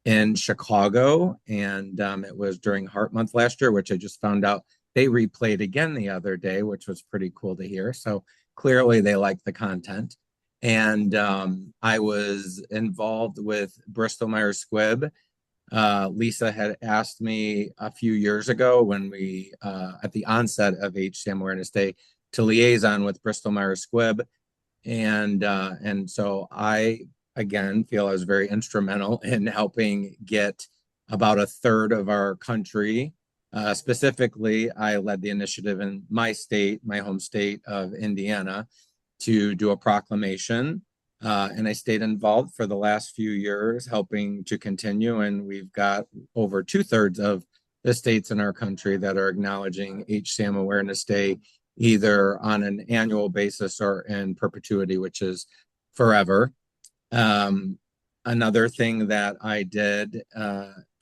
in Chicago, and it was during Heart Month last year, which I just found out they replayed again the other day, which was pretty cool to hear. So clearly they like the content. And I was involved with Bristol Myers Squibb. Lisa had asked me a few years ago when we, at the onset of HCM Awareness Day, to liaison with Bristol Myers Squibb. And so I, again, feel I was very instrumental in helping get about a third of our country. Specifically, I led the initiative in my state, my home state of Indiana, to do a proclamation. And I stayed involved for the last few years, helping to continue. And we've got over 2/3 of the states in our country that are acknowledging HCM Awareness Day either on an annual basis or in perpetuity, which is forever. Another thing that I did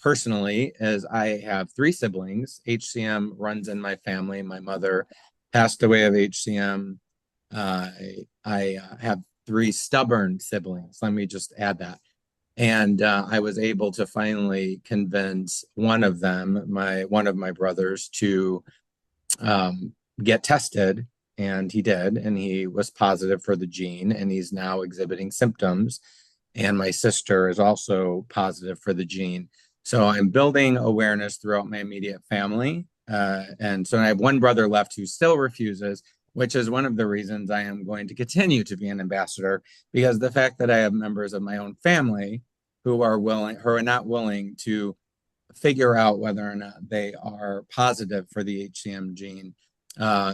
personally is I have three siblings. HCM runs in my family. My mother passed away of HCM. I have three stubborn siblings. Let me just add that. And I was able to finally convince one of them, one of my brothers, to get tested, and he did, and he was positive for the gene, and he's now exhibiting symptoms. And my sister is also positive for the gene. So I'm building awareness throughout my immediate family. And so I have one brother left who still refuses, which is one of the reasons I am going to continue to be an ambassador, because the fact that I have members of my own family who are not willing to figure out whether or not they are positive for the HCM gene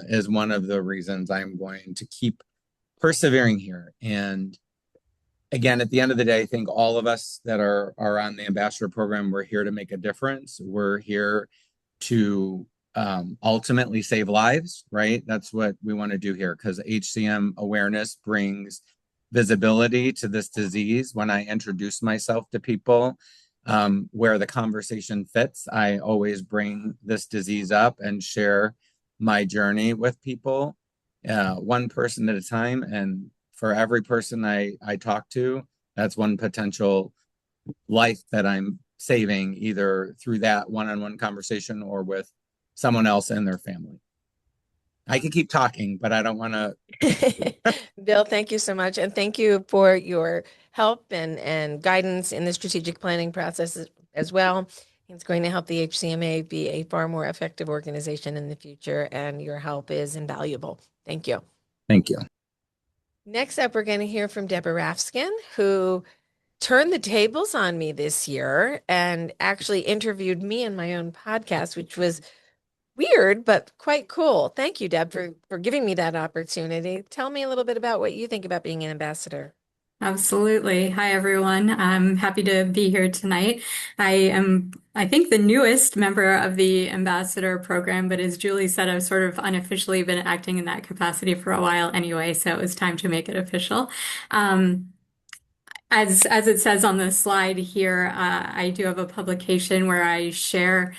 is one of the reasons I'm going to keep persevering here. And again, at the end of the day, I think all of us that are on the ambassador program, we're here to make a difference. We're here to ultimately save lives, right? That's what we want to do here, because HCM awareness brings visibility to this disease. When I introduce myself to people, where the conversation fits, I always bring this disease up and share my journey with people, one person at a time. And for every person I talk to, that's one potential life that I'm saving, either through that one-on-one conversation or with someone else in their family. I could keep talking, but I don't want to. Bill, thank you so much. And thank you for your help and guidance in the strategic planning process as well. It's going to help the HCMA be a far more effective organization in the future, and your help is invaluable. Thank you. Thank you. Next up, we're going to hear from Deborah Rafskin, who turned the tables on me this year and actually interviewed me in my own podcast, which was weird, but quite cool. Thank you, Deb, for giving me that opportunity. Tell me a little bit about what you think about being an ambassador. Absolutely. Hi, everyone. I'm happy to be here tonight. I think, the newest member of the ambassador program, but as Julie said, I've sort of unofficially been acting in that capacity for a while anyway, so it was time to make it official. As it says on the slide here, I do have a publication where I share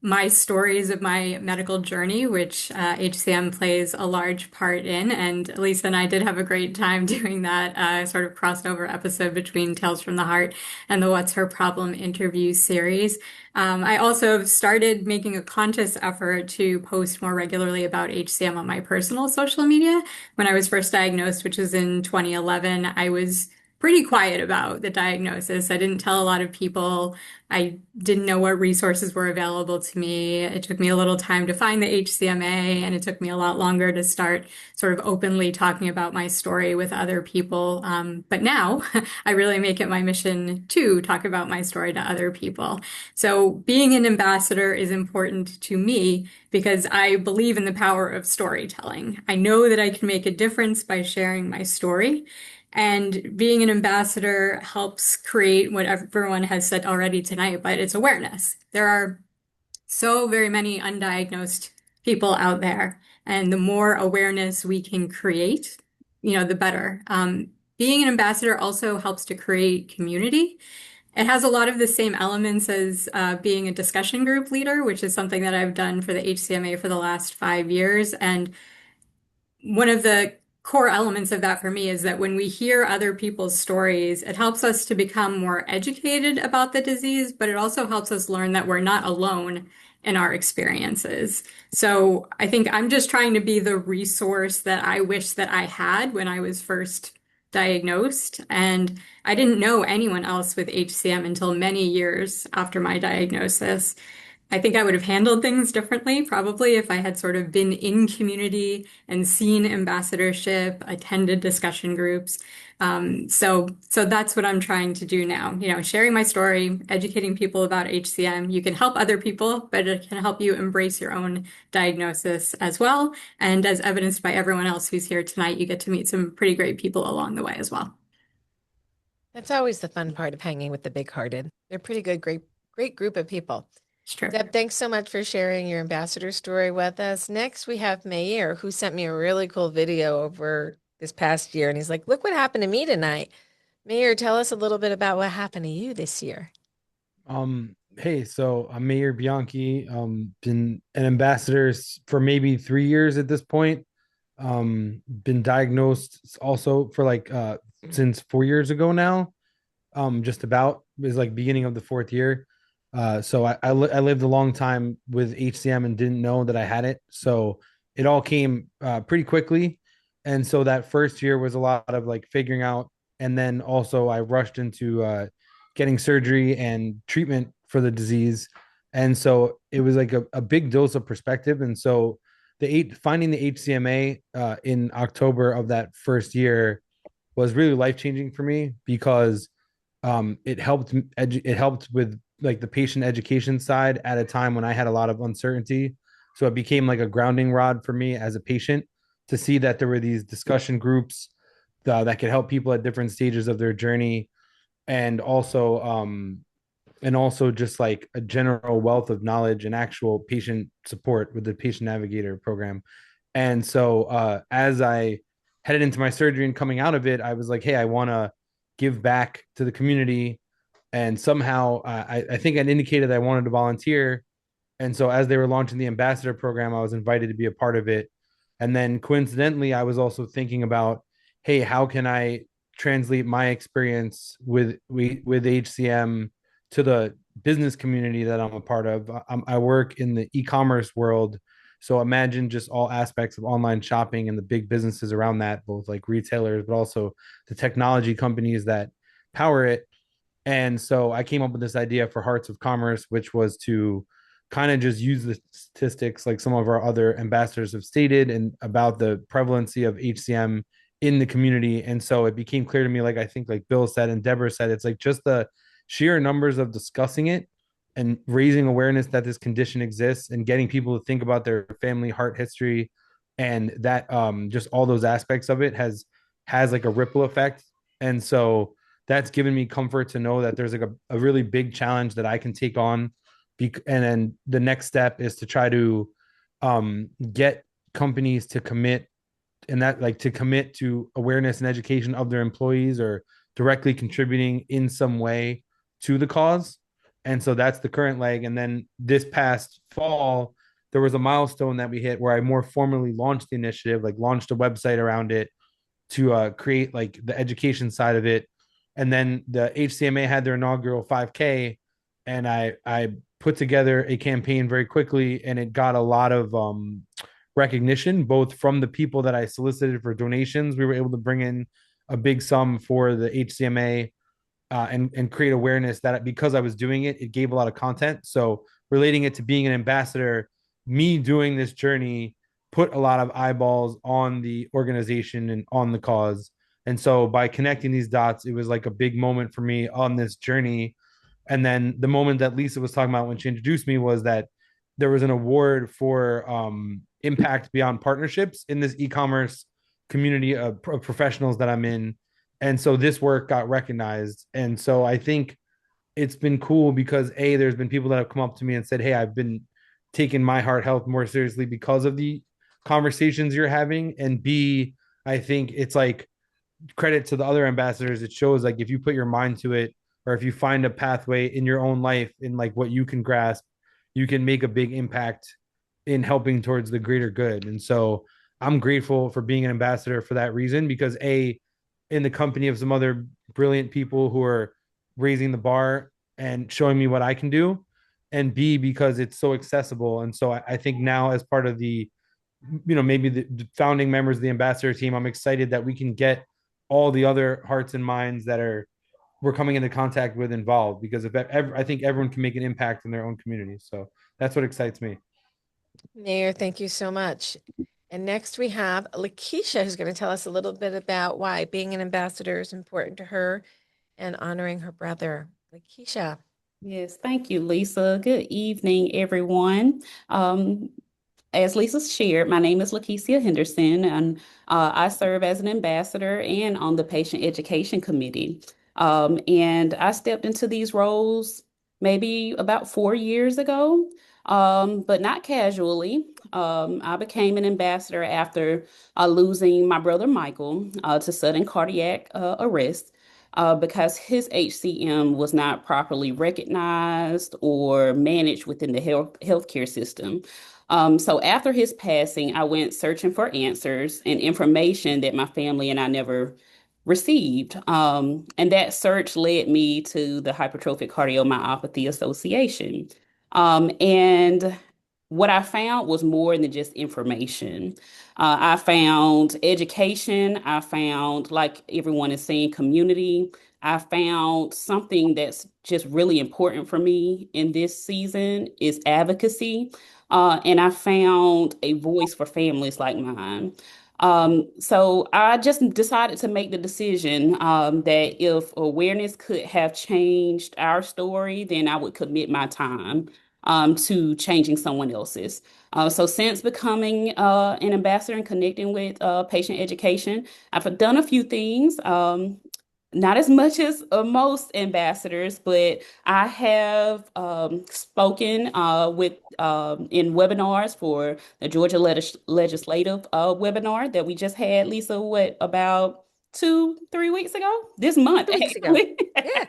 my stories of my medical journey, which HCM plays a large part in. And Lisa and I did have a great time doing that sort of crossover episode between Tales from the Heart and the What's Her Problem interview series. I also have started making a conscious effort to post more regularly about HCM on my personal social media. When I was first diagnosed, which was in 2011, I was pretty quiet about the diagnosis. I didn't tell a lot of people. I didn't know what resources were available to me. It took me a little time to find the HCMA, and it took me a lot longer to start sort of openly talking about my story with other people. But now I really make it my mission to talk about my story to other people. So being an ambassador is important to me because I believe in the power of storytelling. I know that I can make a difference by sharing my story. And being an ambassador helps create what everyone has said already tonight, but it's awareness. There are so very many undiagnosed people out there, and the more awareness we can create, the better. Being an ambassador also helps to create community. It has a lot of the same elements as being a discussion group leader, which is something that I've done for the HCMA for the last 5 years. And one of the core elements of that for me is that when we hear other people's stories, it helps us to become more educated about the disease, but it also helps us learn that we're not alone in our experiences. So I think I'm just trying to be the resource that I wish that I had when I was first diagnosed. And I didn't know anyone else with HCM until many years after my diagnosis. I think I would have handled things differently, probably, if I had sort of been in community and seen ambassadorship, attended discussion groups. So that's what I'm trying to do now. Sharing my story, educating people about HCM. You can help other people, but it can help you embrace your own diagnosis as well. And as evidenced by everyone else who's here tonight, you get to meet some pretty great people along the way as well. That's always the fun part of hanging with the big-hearted. They're a pretty good, great group of people. It's true. Deb, thanks so much for sharing your ambassador story with us. Next, we have Mayer, who sent me a really cool video over this past year. And he's like, look what happened to me tonight. Mayor, tell us a little bit about what happened to you this year. Hey, so I'm Mayor Bianchi. Been an ambassador for maybe 3 years at this point. Been diagnosed also for like since 4 years ago now. Just about is like beginning of the fourth year. So I lived a long time with HCM and didn't know that I had it. So it all came pretty quickly. And so that first year was a lot of like figuring out. And then also I rushed into getting surgery and treatment for the disease. And so it was like a big dose of perspective. And so finding the HCMA in October of that first year was really life changing for me because it helped with like the patient education side at a time when I had a lot of uncertainty. So it became like a grounding rod for me as a patient to see that there were these discussion groups that could help people at different stages of their journey, and also just like a general wealth of knowledge and actual patient support with the patient navigator program. And so as I headed into my surgery and coming out of it, I was like, hey, I want to give back to the community. And somehow I think I'd indicated I wanted to volunteer. And so as they were launching the ambassador program, I was invited to be a part of it. And then coincidentally, I was also thinking about, hey, how can I translate my experience with HCM to the business community that I'm a part of? I work in the e-commerce world. So imagine just all aspects of online shopping and the big businesses around that, both like retailers, but also the technology companies that power it. And so I came up with this idea for Hearts of Commerce, which was to kind of just use the statistics like some of our other ambassadors have stated and about the prevalency of HCM in the community. And so it became clear to me, like I think like Bill said and Deborah said, it's like just the sheer numbers of discussing it and raising awareness that this condition exists and getting people to think about their family heart history, and that just all those aspects of it has like a ripple effect. And so that's given me comfort to know that there's like a really big challenge that I can take on. And then the next step is to try to get companies to commit, and that like to commit to awareness and education of their employees or directly contributing in some way to the cause. And so that's the current leg. And then this past fall, there was a milestone that we hit where I more formally launched the initiative, like launched a website around it to create like the education side of it. And then the HCMA had their inaugural 5K, and I put together a campaign very quickly, and it got a lot of recognition, both from the people that I solicited for donations. We were able to bring in a big sum for the HCMA and create awareness that because I was doing it, it gave a lot of content. So relating it to being an ambassador, me doing this journey put a lot of eyeballs on the organization and on the cause. And so by connecting these dots, it was like a big moment for me on this journey. And then the moment that Lisa was talking about when she introduced me was that there was an award for impact beyond partnerships in this e-commerce community of professionals that I'm in. And so this work got recognized. And so I think it's been cool because there's been people that have come up to me and said, hey, I've been taking my heart health more seriously because of the conversations you're having. And B, I think it's like credit to the other ambassadors. It shows like if you put your mind to it, or if you find a pathway in your own life in like what you can grasp, you can make a big impact in helping towards the greater good. And so I'm grateful for being an ambassador for that reason, because in the company of some other brilliant people who are raising the bar and showing me what I can do, and B, because it's so accessible. And so I think now as part of the, maybe the founding members of the ambassador team, I'm excited that we can get all the other hearts and minds that we're coming into contact with involved, because I think everyone can make an impact in their own community. So that's what excites me. Mayor, thank you so much. And next we have Lakeisha, who's going to tell us a little bit about why being an ambassador is important to her and honoring her brother. Lakeisha. Yes, thank you, Lisa. Good evening, everyone. As Lisa shared, my name is Lakeisha Henderson, and I serve as an ambassador and on the patient education committee. And I stepped into these roles maybe about 4 years ago, but not casually. I became an ambassador after losing my brother Michael to sudden cardiac arrest. Because his HCM was not properly recognized or managed within the healthcare system. So after his passing, I went searching for answers and information that my family and I never received. And that search led me to the Hypertrophic Cardiomyopathy Association. And what I found was more than just information. I found education. I found, like everyone is saying, community. I found something that's just really important for me in this season is advocacy. And I found a voice for families like mine. So I just decided to make the decision that if awareness could have changed our story, then I would commit my time to changing someone else's. So since becoming an ambassador and connecting with patient education, I've done a few things. Not as much as most ambassadors, but I have spoken with in webinars for the Georgia Legislative webinar that we just had, Lisa, what, about 2, 3 weeks ago? This month, 2 weeks ago. actually. Yeah. It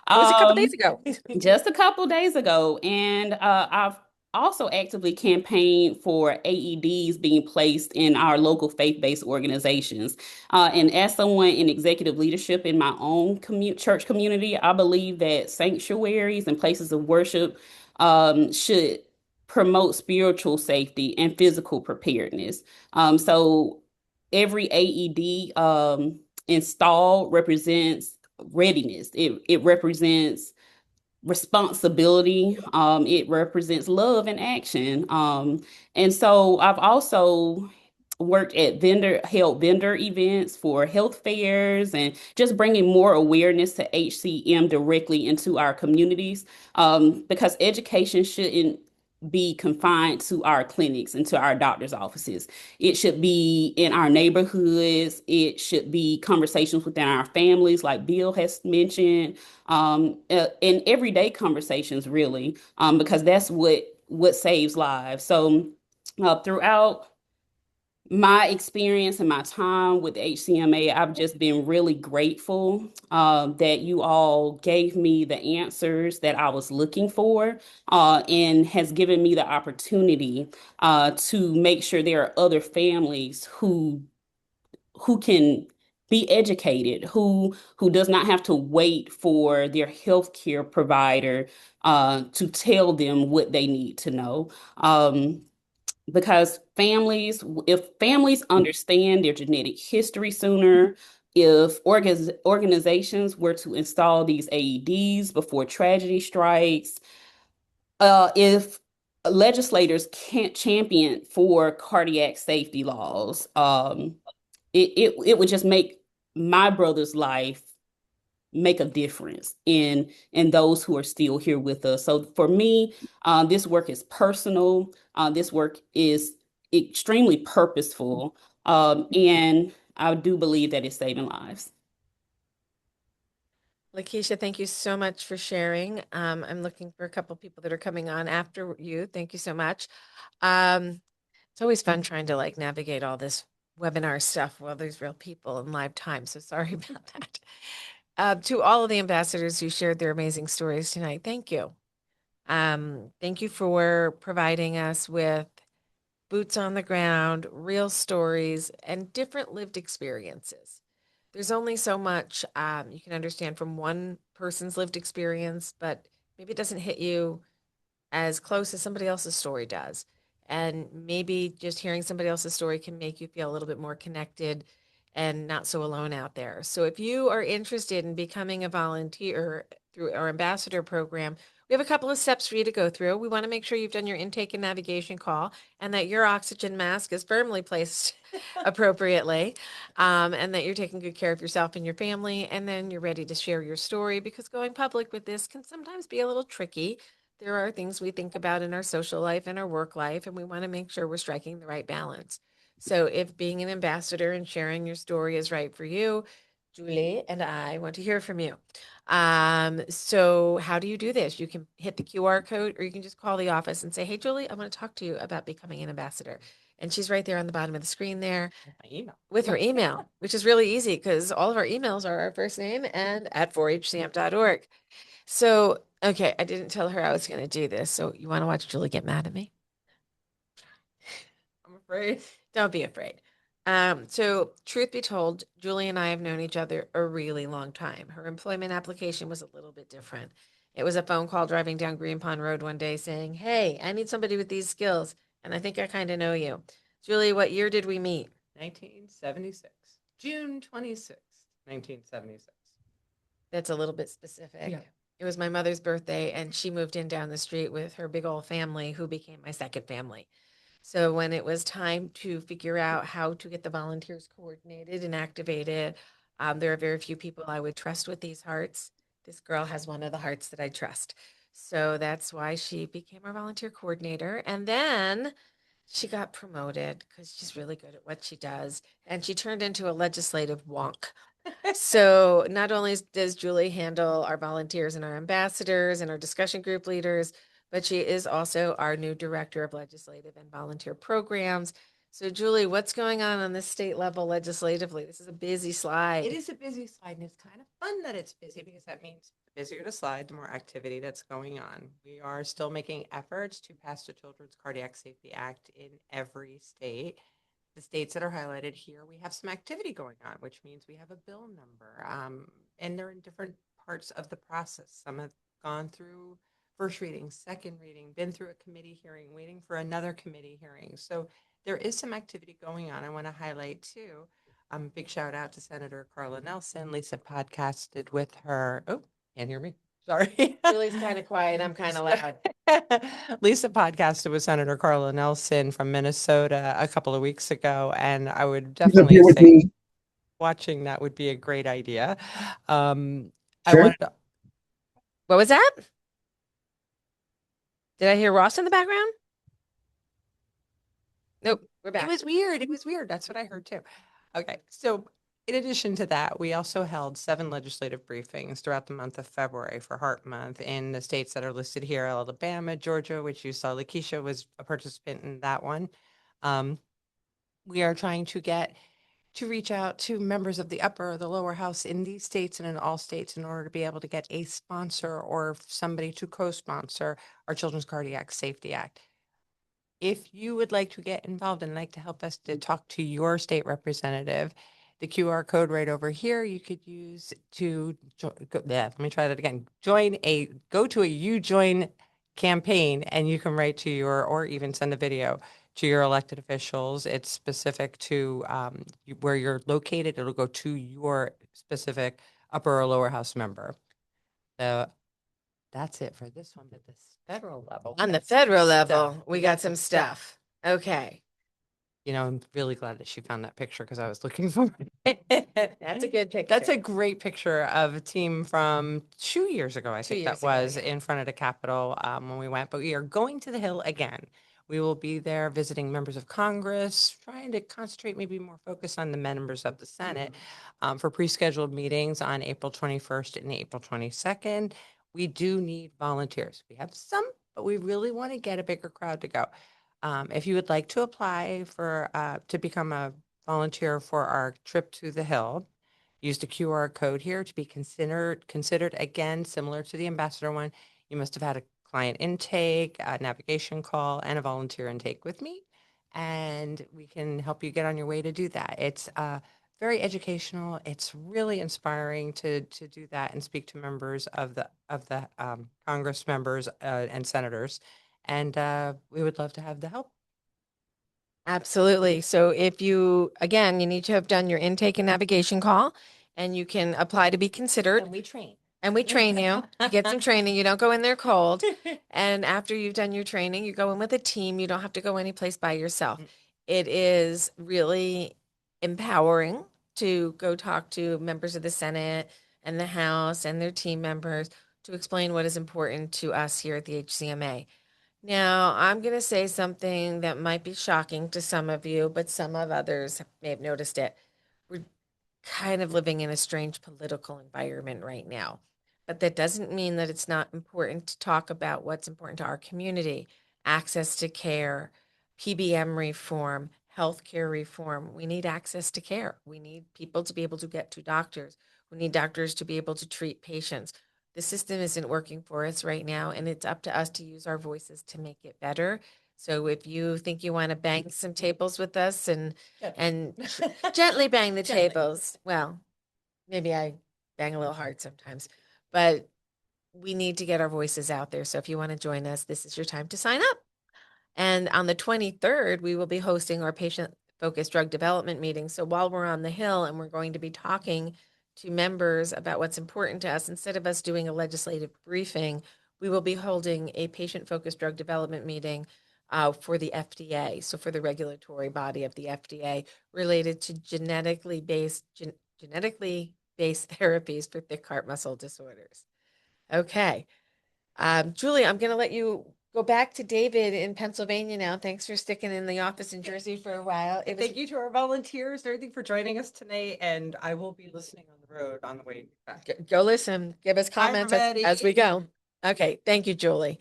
was a couple days ago. Just a couple days ago. And I've also actively campaigned for AEDs being placed in our local faith-based organizations. And as someone in executive leadership in my own church community, I believe that sanctuaries and places of worship should promote spiritual safety and physical preparedness. So every AED installed represents readiness. It represents responsibility. It represents love and action. And so I've also worked at held vendor events for health fairs and just bringing more awareness to HCM directly into our communities. Because education shouldn't be confined to our clinics and to our doctor's offices. It should be in our neighborhoods. It should be conversations within our families, like Bill has mentioned, in everyday conversations, really, because that's what saves lives. So, throughout my experience and my time with HCMA, I've just been really grateful that you all gave me the answers that I was looking for, and has given me the opportunity to make sure there are other families who can be educated, who does not have to wait for their healthcare provider to tell them what they need to know. Because if families understand their genetic history sooner, if organizations were to install these AEDs before tragedy strikes, if legislators can't champion for cardiac safety laws, it would just make my brother's life make a difference in those who are still here with us. So for me, this work is personal. This work is extremely purposeful, and I do believe that it's saving lives. Lakeisha, thank you so much for sharing. I'm looking for a couple people that are coming on after you. Thank you so much. It's always fun trying to like navigate all this webinar stuff while there's real people in live time. So sorry about that. To all of the ambassadors who shared their amazing stories tonight, thank you. Thank you for providing us with boots on the ground, real stories, and different lived experiences. There's only so much you can understand from one person's lived experience, but maybe it doesn't hit you as close as somebody else's story does. And maybe just hearing somebody else's story can make you feel a little bit more connected and not so alone out there. So if you are interested in becoming a volunteer through our ambassador program, we have a couple of steps for you to go through. We want to make sure you've done your intake and navigation call and that your oxygen mask is firmly placed appropriately, and that you're taking good care of yourself and your family. And then you're ready to share your story, because going public with this can sometimes be a little tricky. There are things we think about in our social life and our work life, and we want to make sure we're striking the right balance. So if being an ambassador and sharing your story is right for you, Julie and I want to hear from you. So how do you do this? You can hit the QR code or you can just call the office and say, hey, Julie, I want to talk to you about becoming an ambassador. And she's right there on the bottom of the screen there with her email, which is really easy because all of our emails are our first name and at 4hcm.org. So, okay, I didn't tell her I was going to do this. So you want to watch Julie get mad at me? I'm afraid. Don't be afraid. So truth be told, Julie and I have known each other a really long time. Her employment application was a little bit different. It was a phone call driving down Green Pond Road one day saying, hey, I need somebody with these skills. And I think I kind of know you. Julie, what year did we meet? 1976. June 26th, 1976. That's a little bit specific. Yeah. It was my mother's birthday, and she moved in down the street with her big old family, who became my second family. So when it was time to figure out how to get the volunteers coordinated and activated, there are very few people I would trust with these hearts. This girl has one of the hearts that I trust. So that's why she became our volunteer coordinator. And then she got promoted because she's really good at what she does. And she turned into a legislative wonk. So not only does Julie handle our volunteers and our ambassadors and our discussion group leaders, but she is also our new director of legislative and volunteer programs. So Julie, what's going on this state level legislatively? This is a busy slide. It is a busy slide, and it's kind of fun that it's busy because that means the busier the slide, the more activity that's going on. We are still making efforts to pass the Children's Cardiac Safety Act in every state. The states that are highlighted here, we have some activity going on, which means we have a bill number, and they're in different parts of the process. Some have gone through first reading, second reading, been through a committee hearing, waiting for another committee hearing. So there is some activity going on. I want to highlight too. Big shout out to Senator Carla Nelson. Lisa podcasted with her. Oh, can't hear me. Sorry. Julie's kind of quiet. I'm kind of loud. Lisa podcasted with Senator Carla Nelson from Minnesota a couple of weeks ago, and I would definitely say watching that would be a great idea. I wanted to, What was that? Did I hear Ross in the background? Nope, we're back. It was weird. It was weird. That's what I heard too. Okay. So in addition to that, we also held 7 legislative briefings throughout the month of February for Heart Month in the states that are listed here: Alabama, Georgia, which you saw Lakeisha was a participant in that one. We are trying to reach out to members of the upper or the lower house in these states and in all states in order to be able to get a sponsor or somebody to co-sponsor our Children's Cardiac Safety Act. If you would like to get involved and like to help us to talk to your state representative, the QR code right over here, you could use to, let me try that again. Go to a You Join campaign, and you can write to or even send a video to your elected officials. It's specific to where you're located. It'll go to your specific upper or lower house member. So that's it for this one. But the federal level, On the federal level, we got some stuff. Okay. You know, I'm really glad that she found that picture because I was looking for it. That's a good picture. That's a great picture of a team from 2 years ago, I 2 think years that ago, was, yeah. in front of the Capitol when we went. But we are going to the Hill again. We will be there visiting members of Congress, trying to concentrate, maybe more focus on the members of the Senate for pre-scheduled meetings on April 21st and April 22nd. We do need volunteers. We have some, but we really want to get a bigger crowd to go. If you would like to apply for to become a volunteer for our trip to the Hill, use the QR code here to be considered again, similar to the ambassador one. You must have had a client intake, a navigation call, and a volunteer intake with me, and we can help you get on your way to do that. It's very educational. It's really inspiring to do that and speak to members of the Congress members and senators. And we would love to have the help. Absolutely. So if you, again, you need to have done your intake and navigation call, and you can apply to be considered. And we train. And we train you. You get some training. You don't go in there cold. And after you've done your training, you go in with a team. You don't have to go anyplace by yourself. It is really empowering to go talk to members of the Senate and the House and their team members to explain what is important to us here at the HCMA. Now, I'm going to say something that might be shocking to some of you, but some of others may have noticed it. We're kind of living in a strange political environment right now. But that doesn't mean that it's not important to talk about what's important to our community: access to care, PBM reform, healthcare reform. We need access to care. We need people to be able to get to doctors. We need doctors to be able to treat patients. The system isn't working for us right now, and it's up to us to use our voices to make it better. So if you think you want to bang some tables with us and gently bang the Gently. tables, well, maybe I bang a little hard sometimes, but we need to get our voices out there. So if you want to join us, this is your time to sign up. And on the 23rd, we will be hosting our patient-focused drug development meeting. So while we're on the Hill and we're going to be talking to members about what's important to us, instead of us doing a legislative briefing, we will be holding a patient-focused drug development meeting for the FDA, so for the regulatory body of the FDA, related to genetically based therapies for thick heart muscle disorders. Okay. Julie, I'm going to let you go back to David in Pennsylvania now. Thanks for sticking in the office in Jersey for a while. Thank you to our volunteers and everything for joining us tonight. And I will be listening on the road on the way back. Go listen, give us comments as we everybody. go. Okay, thank you, Julie.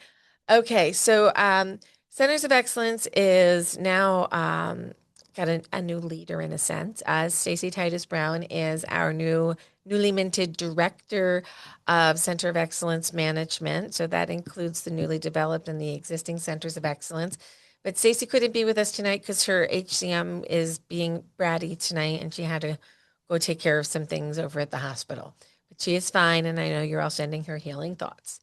Okay, so Centers of Excellence is now got a new leader in a sense. Stacy Titus Brown is our newly minted director of Center of Excellence Management. So that includes the newly developed and the existing Centers of Excellence. But Stacy couldn't be with us tonight because her HCM is being bratty tonight, and she had to go take care of some things over at the hospital. But she is fine, and I know you're all sending her healing thoughts.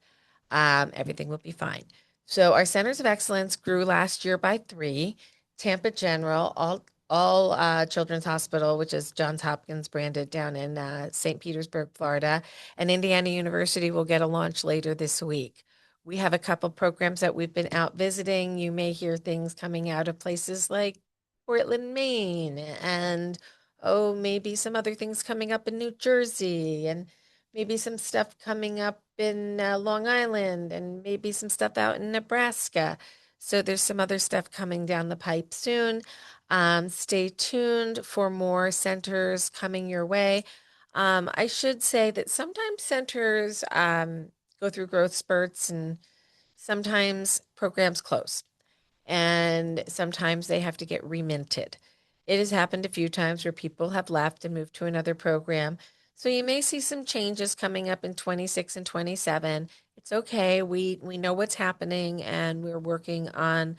Everything will be fine. So our Centers of Excellence grew last year by 3. Tampa General, all Children's Hospital, which is Johns Hopkins branded down in St. Petersburg, Florida, and Indiana University will get a launch later this week. We have a couple programs that we've been out visiting. You may hear things coming out of places like Portland, Maine, and maybe some other things coming up in New Jersey, and maybe some stuff coming up in Long Island, and maybe some stuff out in Nebraska. So there's some other stuff coming down the pipe soon. Stay tuned for more centers coming your way. I should say that sometimes centers go through growth spurts, and sometimes programs close, and sometimes they have to get reminted. It has happened a few times where people have left and moved to another program. So you may see some changes coming up in 26 and 27. It's okay. We know what's happening, and we're working on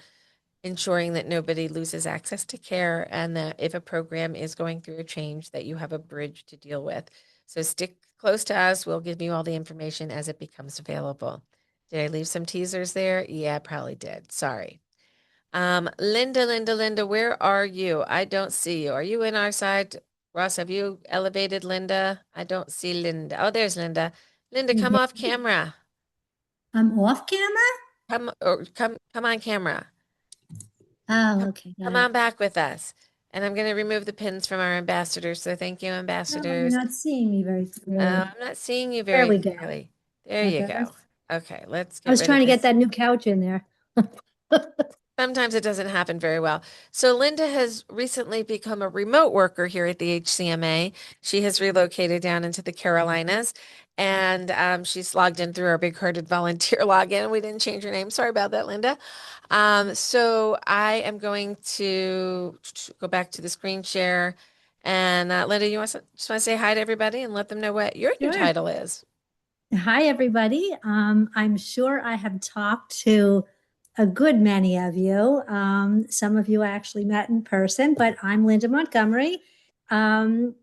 ensuring that nobody loses access to care, and that if a program is going through a change, that you have a bridge to deal with. So stick close to us. We'll give you all the information as it becomes available. Did I leave some teasers there? Yeah, I probably did. Sorry. Linda, where are you? I don't see you. Are you in our side? Ross, have you elevated Linda? I don't see Linda. Oh, there's Linda. Linda, come off camera. I'm off camera? Come on camera. Oh, okay. Come on back with us. And I'm going to remove the pins from our ambassadors. So thank you, Oh, ambassadors. you're not seeing me very clearly. I'm not seeing you very clearly. There you Okay, go. Okay, let's get I was rid trying to of get this. that new couch in there. Sometimes it doesn't happen very well. So Linda has recently become a remote worker here at the HCMA. She has relocated down into the Carolinas, and she's logged in through our Big Hearted Volunteer login. We didn't change her name. Sorry about that, Linda. So I am going to go back to the screen share. And Linda, you just want to say hi to everybody and let them know what your new Sure. title is. Hi, everybody. I'm sure I have talked to a good many of you. Some of you I actually met in person, but I'm Linda Montgomery. And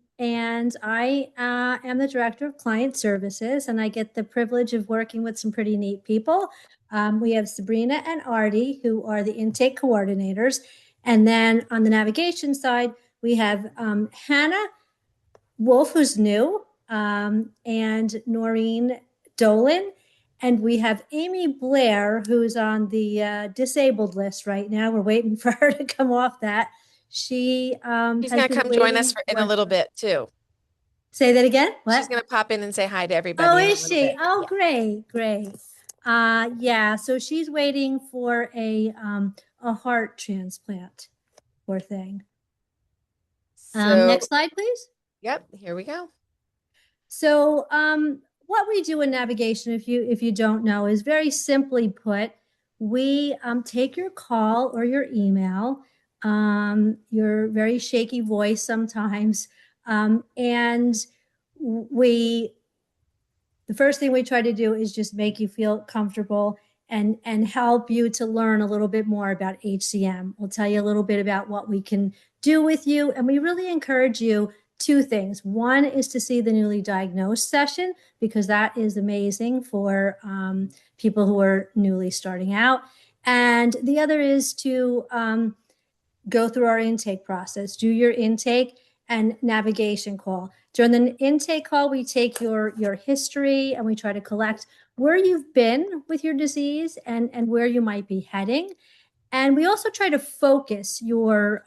I am the Director of Client Services, and I get the privilege of working with some pretty neat people. We have Sabrina and Artie, who are the intake coordinators. And then on the navigation side, we have Hannah Wolf, who's new, and Noreen Dolan. And we have Amy Blair, who's on the disabled list right now. We're waiting for her to come off that. She's going to come join us in a little bit too. Say that again? What? She's going to pop in and say hi to everybody. Oh, is she? Oh, great. Yeah, so she's waiting for a heart transplant. Poor thing. So, next slide, please. Yep, here we go. So, what we do in navigation, if you don't know, is very simply put, we take your call or your email, your very shaky voice sometimes, and we the first thing we try to do is just make you feel comfortable and help you to learn a little bit more about HCM. We'll tell you a little bit about what we can do with you, and we really encourage you two things. One is to see the newly diagnosed session, because that is amazing for people who are newly starting out. And the other is to go through our intake process, do your intake and navigation call. During the intake call, we take your history and we try to collect where you've been with your disease and where you might be heading. And we also try to focus your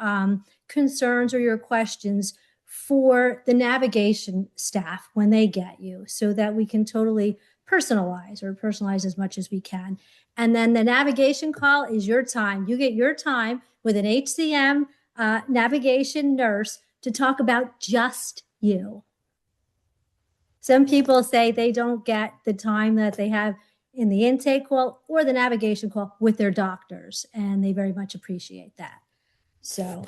concerns or your questions for the navigation staff when they get you, so that we can totally personalize as much as we can. And then the navigation call is your time. You get your time with an HCM navigation nurse to talk about just you. Some people say they don't get the time that they have in the intake call or the navigation call with their doctors, and they very much appreciate that. So,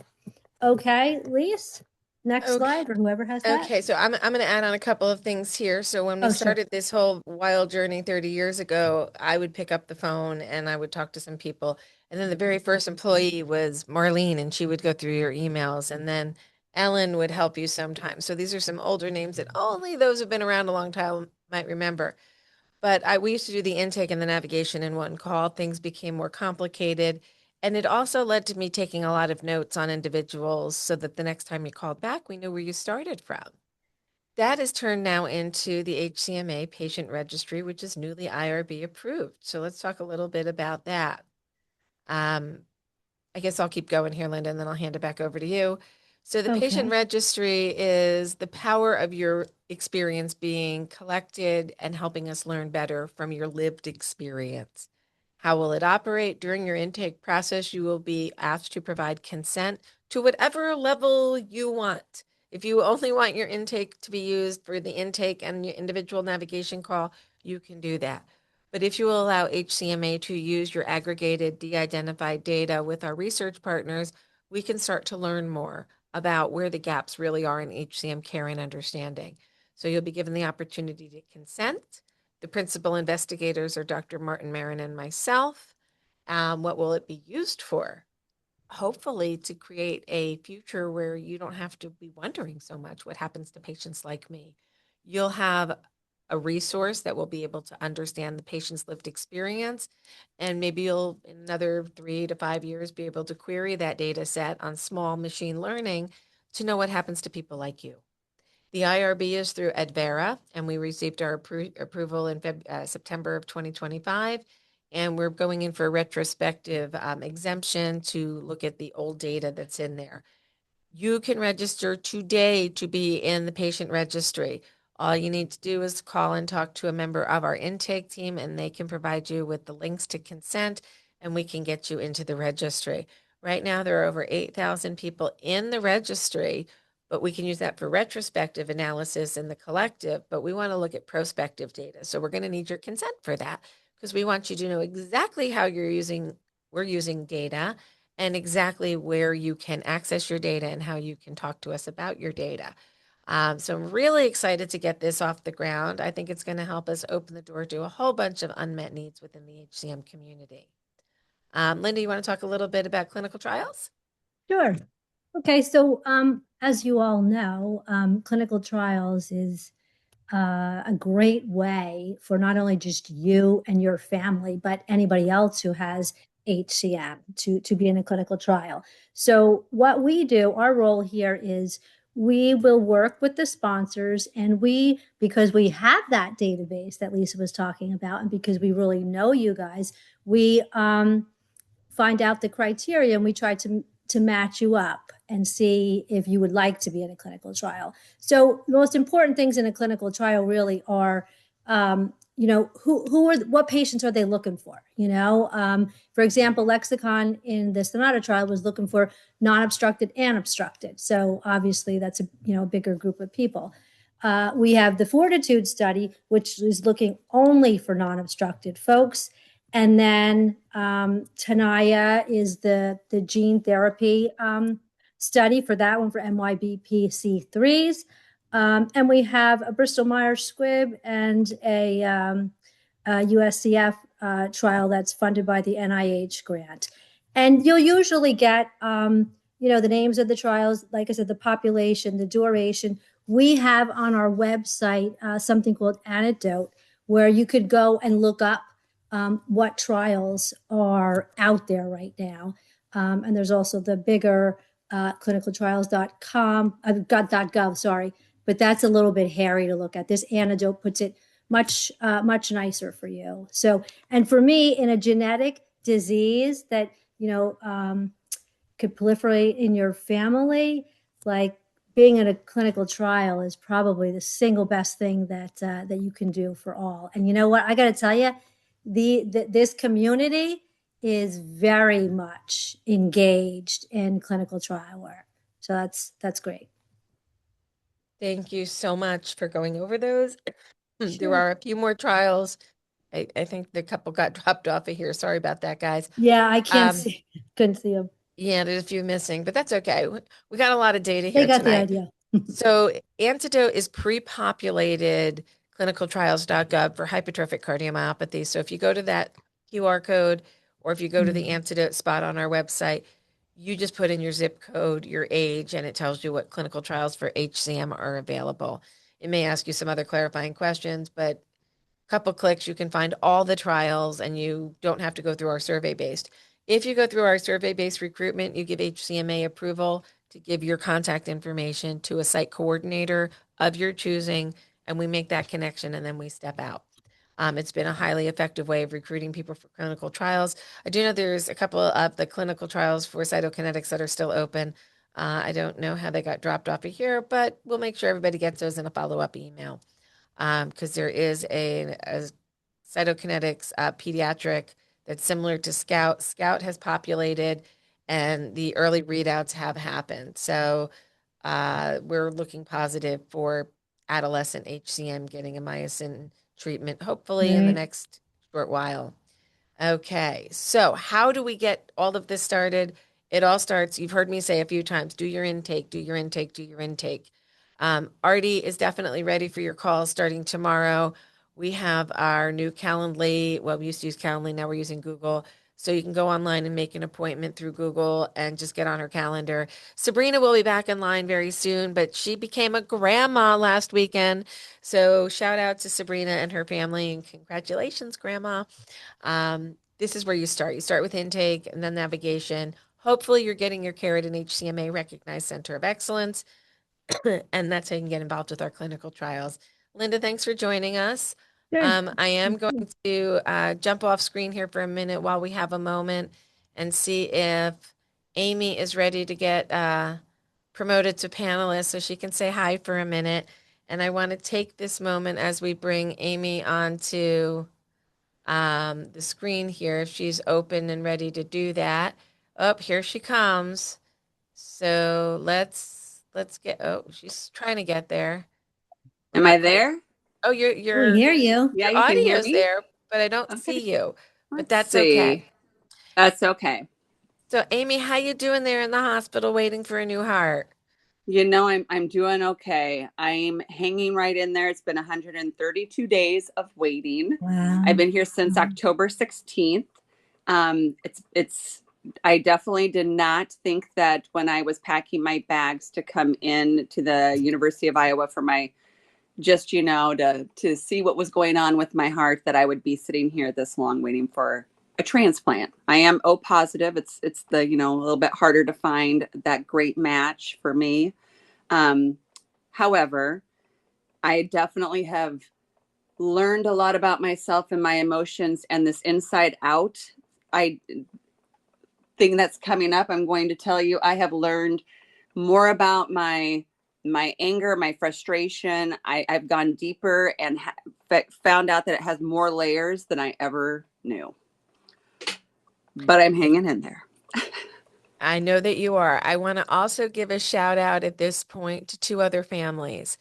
okay, Lise, next slide, or whoever has that. Okay, so I'm going to add on a couple of things here. So when we Oh, sure. started this whole wild journey 30 years ago, I would pick up the phone and I would talk to some people. And then the very first employee was Marlene, and she would go through your emails. And then Ellen would help you sometimes. So these are some older names that only those who've been around a long time might remember. But we used to do the intake and the navigation in one call. Things became more complicated. And it also led to me taking a lot of notes on individuals so that the next time you called back, we knew where you started from. That is turned now into the HCMA patient registry, which is newly IRB approved. So let's talk a little bit about that. I guess I'll keep going here, Linda, and then I'll hand it back over to you. So the patient registry is the power of your experience being collected and helping us learn better from your lived experience. How will it operate? During your intake process, you will be asked to provide consent to whatever level you want. If you only want your intake to be used for the intake and your individual navigation call, you can do that. But if you will allow HCMA to use your aggregated de-identified data with our research partners, we can start to learn more about where the gaps really are in HCM care and understanding. So you'll be given the opportunity to consent. The principal investigators are Dr. Martin Marin and myself. What will it be used for? Hopefully to create a future where you don't have to be wondering so much what happens to patients like me. You'll have a resource that will be able to understand the patient's lived experience, and maybe you'll, in another 3 to 5 years, be able to query that data set on small machine learning to know what happens to people like you. The IRB is through Advera, and we received our approval in September of 2025. And we're going in for a retrospective exemption to look at the old data that's in there. You can register today to be in the patient registry. All you need to do is call and talk to a member of our intake team, and they can provide you with the links to consent, and we can get you into the registry. Right now, there are over 8,000 people in the registry, but we can use that for retrospective analysis in the collective, but we want to look at prospective data. So we're going to need your consent for that, because we want you to know exactly how we're using data and exactly where you can access your data and how you can talk to us about your data. So I'm really excited to get this off the ground. I think it's going to help us open the door to a whole bunch of unmet needs within the HCM community. Linda, you want to talk a little bit about clinical trials? Sure. Okay, so as you all know, clinical trials is a great way for not only just you and your family, but anybody else who has HCM to be in a clinical trial. So what we do, our role here is we will work with the sponsors, and because we have that database that Lisa was talking about, and because we really know you guys, we find out the criteria, and we try to match you up and see if you would like to be in a clinical trial. So the most important things in a clinical trial really are what patients are they looking for? For example, Lexicon in the Sonata trial was looking for non-obstructed and obstructed. So obviously that's a bigger group of people. We have the Fortitude study, which is looking only for non-obstructed folks. And then Tenaya is the gene therapy study for that one for MYBPC3s. And we have a Bristol Myers Squibb and a USCF trial that's funded by the NIH grant. And you'll usually get, the names of the trials, like I said, the population, the duration. We have on our website something called Antidote, where you could go and look up what trials are out there right now. And there's also the bigger clinicaltrials.com, .gov, sorry, but that's a little bit hairy to look at. This Antidote puts it much nicer for you. So, and for me, in a genetic disease that could proliferate in your family, like being in a clinical trial is probably the single best thing that you can do for all. And you know what? I got to tell you, this community is very much engaged in clinical trial work. So that's great. Thank you so much for going over those. There Sure. are a few more trials. I think the couple got dropped off of here. Sorry about that, guys. Yeah, I couldn't see them. Yeah, there's a few missing, but that's okay. We got a lot of data here They got tonight. the idea. So Antidote is pre-populated clinicaltrials.gov for hypertrophic cardiomyopathy. So if you go to that QR code, or if you go to the Antidote spot on our website, you just put in your zip code, your age, and it tells you what clinical trials for HCM are available. It may ask you some other clarifying questions, but a couple clicks, you can find all the trials and you don't have to go through our survey-based. If you go through our survey-based recruitment, you give HCMA approval to give your contact information to a site coordinator of your choosing, and we make that connection and then we step out. It's been a highly effective way of recruiting people for clinical trials. I do know there's a couple of the clinical trials for cytokinetics that are still open. I don't know how they got dropped off of here, but we'll make sure everybody gets those in a follow-up email. Because there is a cytokinetics pediatric that's similar to Scout. Scout has populated and the early readouts have happened. So we're looking positive for adolescent HCM getting a myosin treatment, hopefully in the next short while. Okay, so how do we get all of this started? It all starts, you've heard me say a few times, do your intake, do your intake, do your intake. Artie is definitely ready for your calls starting tomorrow. We have our new Calendly. Well, we used to use Calendly, now we're using Google. So you can go online and make an appointment through Google and just get on her calendar. Sabrina will be back in line very soon, but she became a grandma last weekend. So shout out to Sabrina and her family and congratulations, Grandma. This is where you start. You start with intake and then navigation. Hopefully you're getting your care at an HCMA recognized center of excellence. And that's how you can get involved with our clinical trials. Linda, thanks for joining us. I am going to jump off screen here for a minute while we have a moment and see if Amy is ready to get promoted to panelist so she can say hi for a minute. And I want to take this moment as we bring Amy onto the screen here, if she's open and ready to do that. Oh, here she comes. So let's get, oh, she's trying to get there. Am I there? Oh, We hear you. Yeah, your you can hear audio's me? there, but I don't Okay. see you. But Let's that's see. okay. That's okay. So Amy, how you doing there in the hospital waiting for a new heart? I'm doing okay. I'm hanging right in there. It's been 132 days of waiting. Wow. I've been here since October 16th. I definitely did not think that when I was packing my bags to come in to the University of Iowa for my to see what was going on with my heart, that I would be sitting here this long waiting for a transplant. I am O positive. It's the, a little bit harder to find that great match for me. However, I definitely have learned a lot about myself and my emotions, and this inside out thing that's coming up. I'm going to tell you, I have learned more about my my anger, my frustration, I've gone deeper and found out that it has more layers than I ever knew. But I'm hanging in there. I know that you are. I want to also give a shout out at this point to two other families,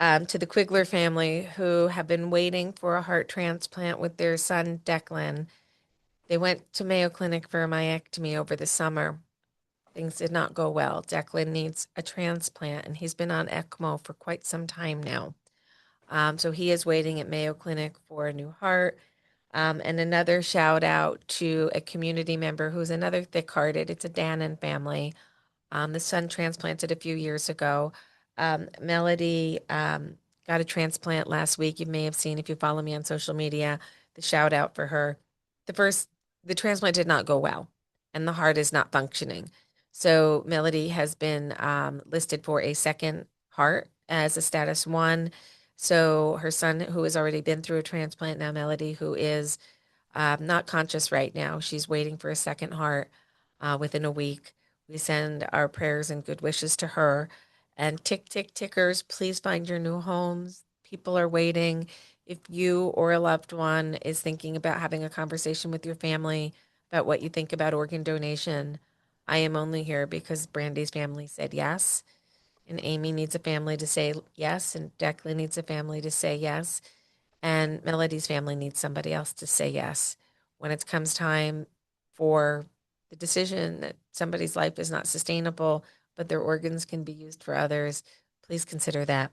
to the Quigler family who have been waiting for a heart transplant with their son, Declan. They went to Mayo Clinic for a myectomy over the summer. Things did not go well. Declan needs a transplant, and he's been on ECMO for quite some time now. So he is waiting at Mayo Clinic for a new heart. And another shout out to a community member who's another thick-hearted. It's a Dannon family. The son transplanted a few years ago. Melody got a transplant last week. You may have seen, if you follow me on social media, the shout out for her. The transplant did not go well, and the heart is not functioning. So Melody has been listed for a second heart as a status 1. So her son, who has already been through a transplant, now Melody, who is not conscious right now, she's waiting for a second heart within a week. We send our prayers and good wishes to her. And tick, tick, tickers, please find your new homes. People are waiting. If you or a loved one is thinking about having a conversation with your family about what you think about organ donation, I am only here because Brandy's family said yes. And Amy needs a family to say yes. And Declan needs a family to say yes. And Melody's family needs somebody else to say yes. When it comes time for the decision that somebody's life is not sustainable, but their organs can be used for others, please consider that.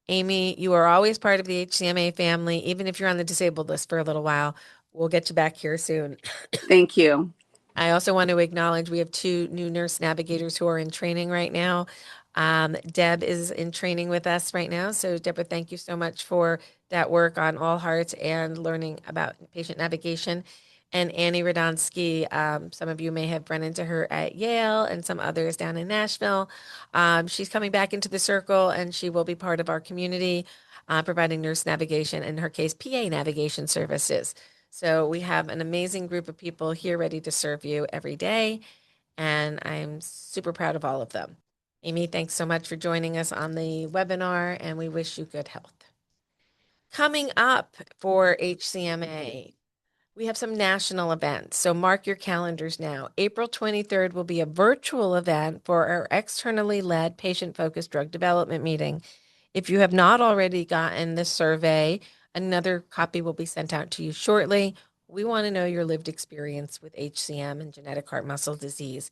Amy, you are always part of the HCMA family, even if you're on the disabled list for a little while. We'll get you back here soon. Thank you. I also want to acknowledge we have 2 new nurse navigators who are in training right now. Deb is in training with us right now. So Deborah, thank you so much for that work on All Hearts and learning about patient navigation. And Annie Radonsky, some of you may have run into her at Yale and some others down in Nashville. She's coming back into the circle and she will be part of our community, providing nurse navigation, in her case, PA navigation services. So we have an amazing group of people here ready to serve you every day, and I'm super proud of all of them. Amy, thanks so much for joining us on the webinar, and we wish you good health. Coming up for HCMA, we have some national events, so mark your calendars now. April 23rd will be a virtual event for our externally led patient-focused drug development meeting. If you have not already gotten the survey, another copy will be sent out to you shortly. We want to know your lived experience with HCM and genetic heart muscle disease.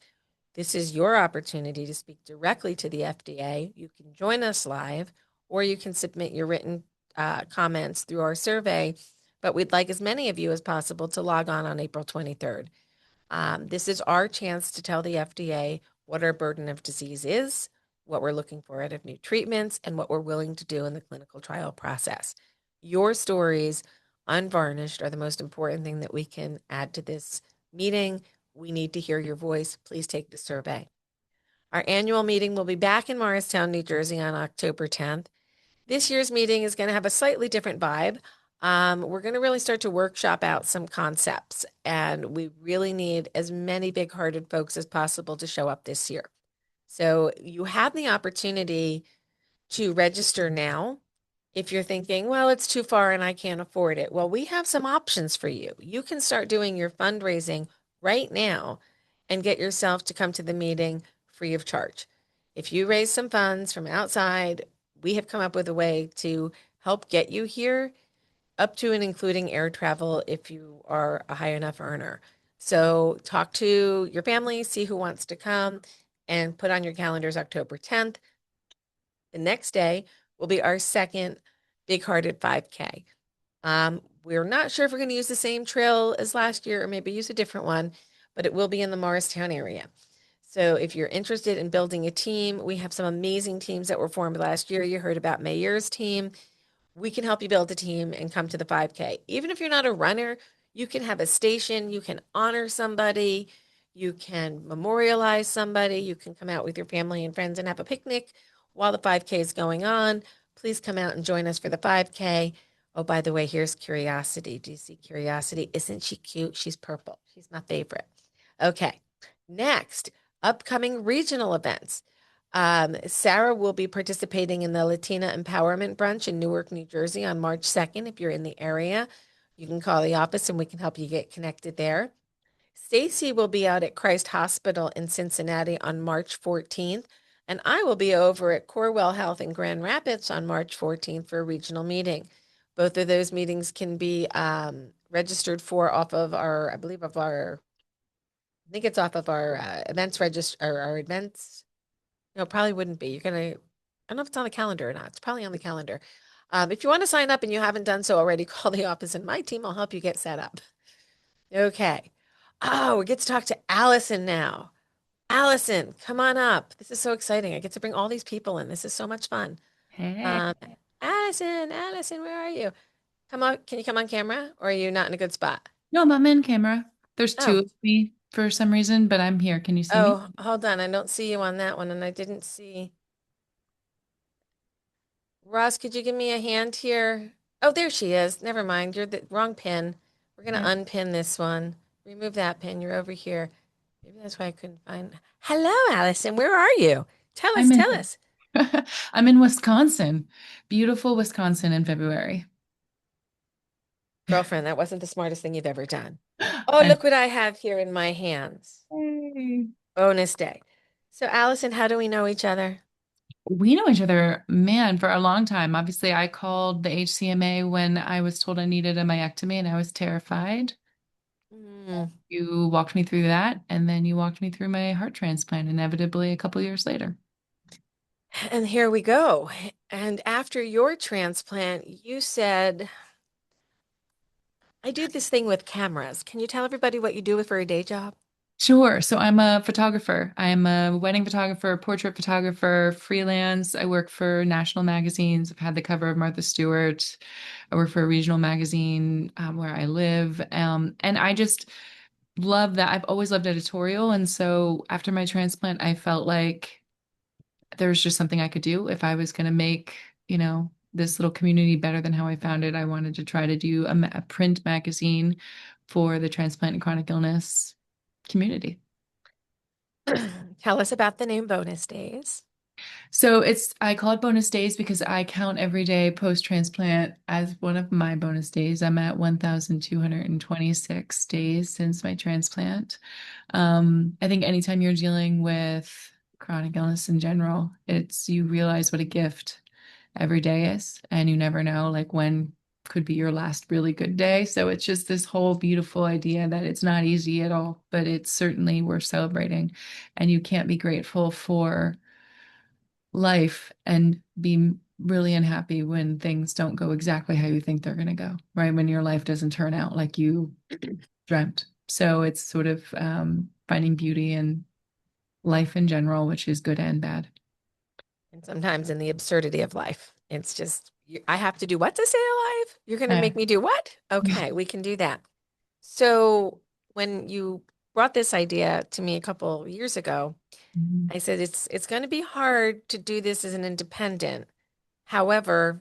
This is your opportunity to speak directly to the FDA. You can join us live, or you can submit your written comments through our survey, but we'd like as many of you as possible to log on April 23rd. This is our chance to tell the FDA what our burden of disease is, what we're looking for out of new treatments, and what we're willing to do in the clinical trial process. Your stories, unvarnished, are the most important thing that we can add to this meeting. We need to hear your voice. Please take the survey. Our annual meeting will be back in Morristown, New Jersey on October 10th. This year's meeting is going to have a slightly different vibe. We're going to really start to workshop out some concepts, and we really need as many big-hearted folks as possible to show up this year. So you have the opportunity to register now. If you're thinking, well, it's too far and I can't afford it. Well, we have some options for you. You can start doing your fundraising right now and get yourself to come to the meeting free of charge. If you raise some funds from outside, we have come up with a way to help get you here, up to and including air travel if you are a high enough earner. So talk to your family, see who wants to come, and put on your calendars October 10th. The next day will be our second Big Hearted 5K. We're not sure if we're going to use the same trail as last year or maybe use a different one, but it will be in the Morristown area. So if you're interested in building a team, we have some amazing teams that were formed last year. You heard about Mayer's team. We can help you build a team and come to the 5K. Even if you're not a runner, you can have a station, you can honor somebody, you can memorialize somebody, you can come out with your family and friends and have a picnic while the 5K is going on. Please come out and join us for the 5K. Oh, by the way, here's Curiosity. Do you see Curiosity? Isn't she cute? She's purple. She's my favorite. Okay, next, upcoming regional events. Sarah will be participating in the Latina Empowerment Brunch in Newark, New Jersey on March 2nd. If you're in the area, you can call the office and we can help you get connected there. Stacy will be out at Christ Hospital in Cincinnati on March 14th, and I will be over at Corewell Health in Grand Rapids on March 14th for a regional meeting. Both of those meetings can be registered for off of our, I believe of our, I think it's off of our events register, or our events. No, it probably wouldn't be. You're gonna, I don't know if it's on the calendar or not. It's probably on the calendar. If you want to sign up and you haven't done so already, call the office and my team will help you get set up. Okay. Oh, we get to talk to Allison now. Allison, come on up. This is so exciting. I get to bring all these people in. This is so much fun. Hey. Allison, where are you? Come on, can you come on camera or are you not in a good spot? No, I'm in camera. There's two Oh, of me for some reason, but I'm here. Can you see me? oh, hold on. I don't see you on that one and I didn't see. Ross, could you give me a hand here? Oh, there she is. Never mind. You're the wrong pin. We're going to Yeah. unpin this one. Remove that pin. You're over here. Maybe that's why I couldn't find. Hello, Allison. Where are you? Tell us, I'm in tell us. I'm in Wisconsin. Beautiful Wisconsin in February. Girlfriend, that wasn't the smartest thing you've ever done. Oh, I look what I have here in my hands. Hey. Bonus day. So, Allison, how do we know each other? We know each other, man, for a long time. Obviously, I called the HCMA when I was told I needed a myectomy and I was terrified. Mm. You walked me through that, and then you walked me through my heart transplant, inevitably a couple years later. And here we go. And after your transplant, you said, I do this thing with cameras. Can you tell everybody what you do for a day job? Sure. So I'm a photographer. I'm a wedding photographer, portrait photographer, freelance. I work for national magazines. I've had the cover of Martha Stewart. I work for a regional magazine where I live. And I just love that. I've always loved editorial. And so after my transplant, I felt like there was just something I could do if I was going to make, this little community better than how I found it. I wanted to try to do a print magazine for the transplant and chronic illness community. Tell us about the name Bonus Days. So I call it bonus days because I count every day post-transplant as one of my bonus days. I'm at 1,226 days since my transplant. I think anytime you're dealing with chronic illness in general, you realize what a gift every day is, and you never know like when could be your last really good day. So it's just this whole beautiful idea that it's not easy at all, but it's certainly worth celebrating. And you can't be grateful for life and be really unhappy when things don't go exactly how you think they're going to go, right? When your life doesn't turn out like you dreamt. So it's sort of finding beauty in life in general, which is good and bad. And sometimes in the absurdity of life, it's just, I have to do what to stay alive? You're going to make me do what? Okay, we can do that. So when you brought this idea to me a couple of years ago, I said, it's going to be hard to do this as an independent. However,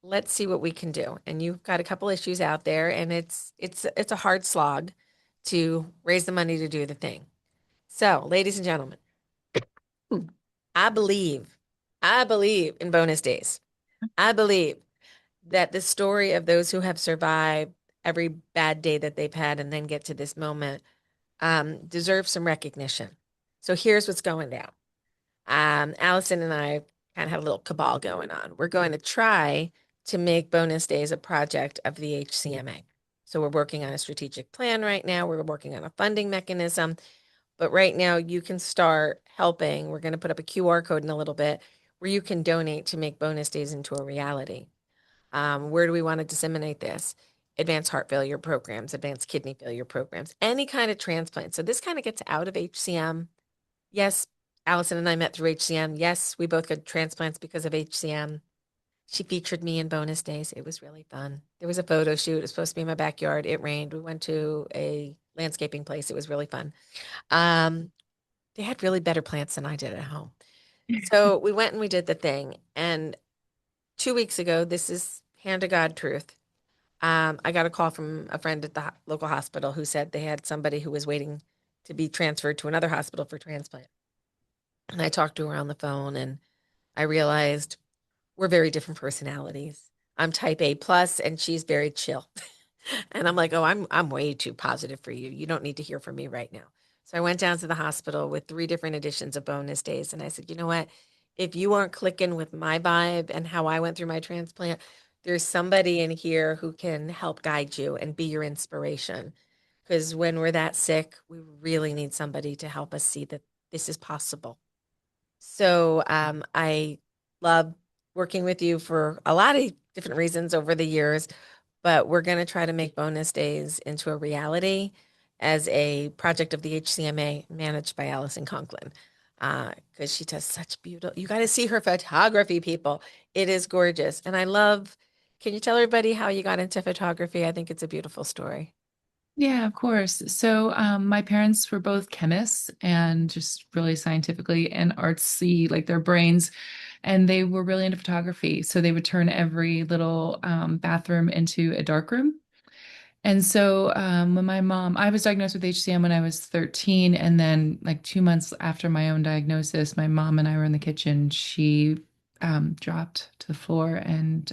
let's see what we can do. And you've got a couple issues out there, and it's a hard slog to raise the money to do the thing. So, ladies and gentlemen, I believe in bonus days. I believe that the story of those who have survived every bad day that they've had and then get to this moment deserves some recognition. So here's what's going down. Allison and I kind of have a little cabal going on. We're going to try to make bonus days a project of the HCMA. So we're working on a strategic plan right now. We're working on a funding mechanism. But right now you can start helping. We're going to put up a QR code in a little bit where you can donate to make bonus days into a reality. Where do we want to disseminate this? Advanced heart failure programs, advanced kidney failure programs, any kind of transplant. So this kind of gets out of HCM. Yes, Allison and I met through HCM. Yes, we both got transplants because of HCM. She featured me in bonus days. It was really fun. There was a photo shoot. It was supposed to be in my backyard. It rained. We went to a landscaping place. It was really fun. They had really better plants than I did at home. So we went and we did the thing. And 2 weeks ago, this is hand to God truth. I got a call from a friend at the local hospital who said they had somebody who was waiting to be transferred to another hospital for transplant. And I talked to her on the phone and I realized we're very different personalities. I'm type A plus and she's very chill. And I'm like, "Oh, I'm way too positive for you. You don't need to hear from me right now." So I went down to the hospital with 3 different editions of bonus days and I said, "You know what? If you aren't clicking with my vibe and how I went through my transplant, there's somebody in here who can help guide you and be your inspiration. Because when we're that sick, we really need somebody to help us see that this is possible." So I love working with you for a lot of different reasons over the years, but we're going to try to make bonus days into a reality as a project of the HCMA managed by Allison Conklin. Because she does such beautiful, you got to see her photography, people. It is gorgeous. And I love, can you tell everybody how you got into photography? I think it's a beautiful story. Yeah, of course. So, my parents were both chemists and just really scientifically and artsy, like their brains, and they were really into photography. So they would turn every little bathroom into a dark room. And so, when I was diagnosed with HCM when I was 13, and then like 2 months after my own diagnosis, my mom and I were in the kitchen. She dropped to the floor and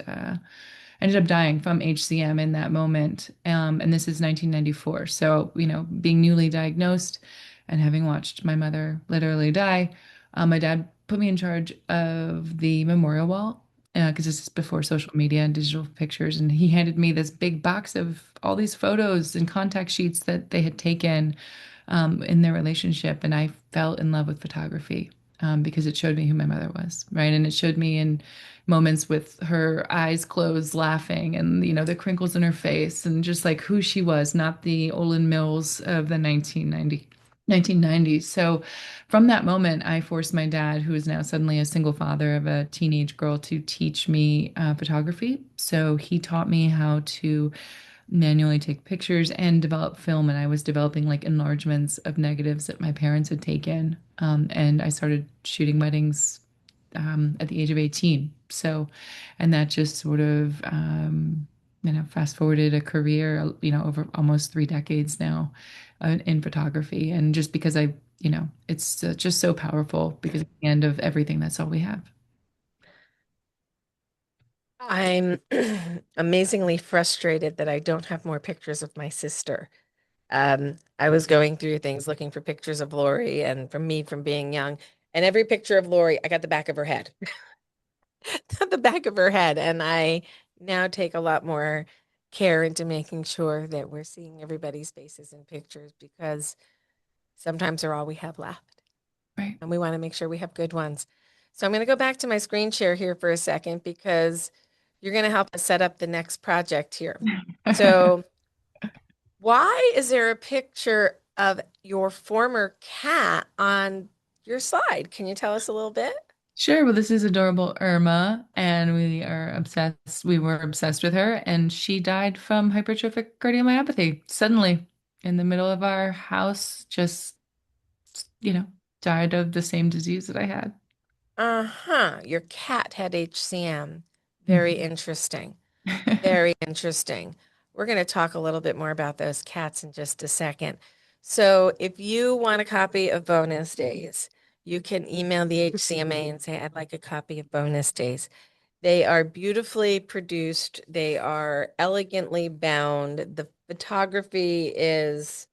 ended up dying from HCM in that moment. And this is 1994. So, being newly diagnosed and having watched my mother literally die, my dad put me in charge of the memorial wall because this is before social media and digital pictures. And he handed me this big box of all these photos and contact sheets that they had taken in their relationship. And I fell in love with photography because it showed me who my mother was, right? And it showed me in moments with her eyes closed, laughing, and the crinkles in her face, and just like who she was, not the Olin Mills of the 1990s. So from that moment, I forced my dad, who is now suddenly a single father of a teenage girl, to teach me photography. So he taught me how to manually take pictures and develop film. And I was developing like enlargements of negatives that my parents had taken. And I started shooting weddings at the age of 18. So, and that just sort of, fast forwarded a career, over almost 3 decades now in photography. And just because it's just so powerful because at the end of everything, that's all we have. I'm amazingly frustrated that I don't have more pictures of my sister. I was going through things looking for pictures of Lori and from me from being young. And every picture of Lori, I got the back of her head. The back of her head. And I now take a lot more care into making sure that we're seeing everybody's faces in pictures because sometimes they're all we have left. Right. And we want to make sure we have good ones. So I'm going to go back to my screen share here for a second because you're going to help us set up the next project here. So why is there a picture of your former cat on your slide? Can you tell us a little bit? Sure. Well, this is adorable Irma, and we are obsessed. We were obsessed with her, and she died from hypertrophic cardiomyopathy suddenly in the middle of our house, just, you know, died of the same disease that I had. Uh-huh. Your cat had HCM. Very interesting. Very interesting. We're going to talk a little bit more about those cats in just a second. So if you want a copy of bonus days, you can email the HCMA and say, "I'd like a copy of bonus days." They are beautifully produced. They are elegantly bound. The photography is,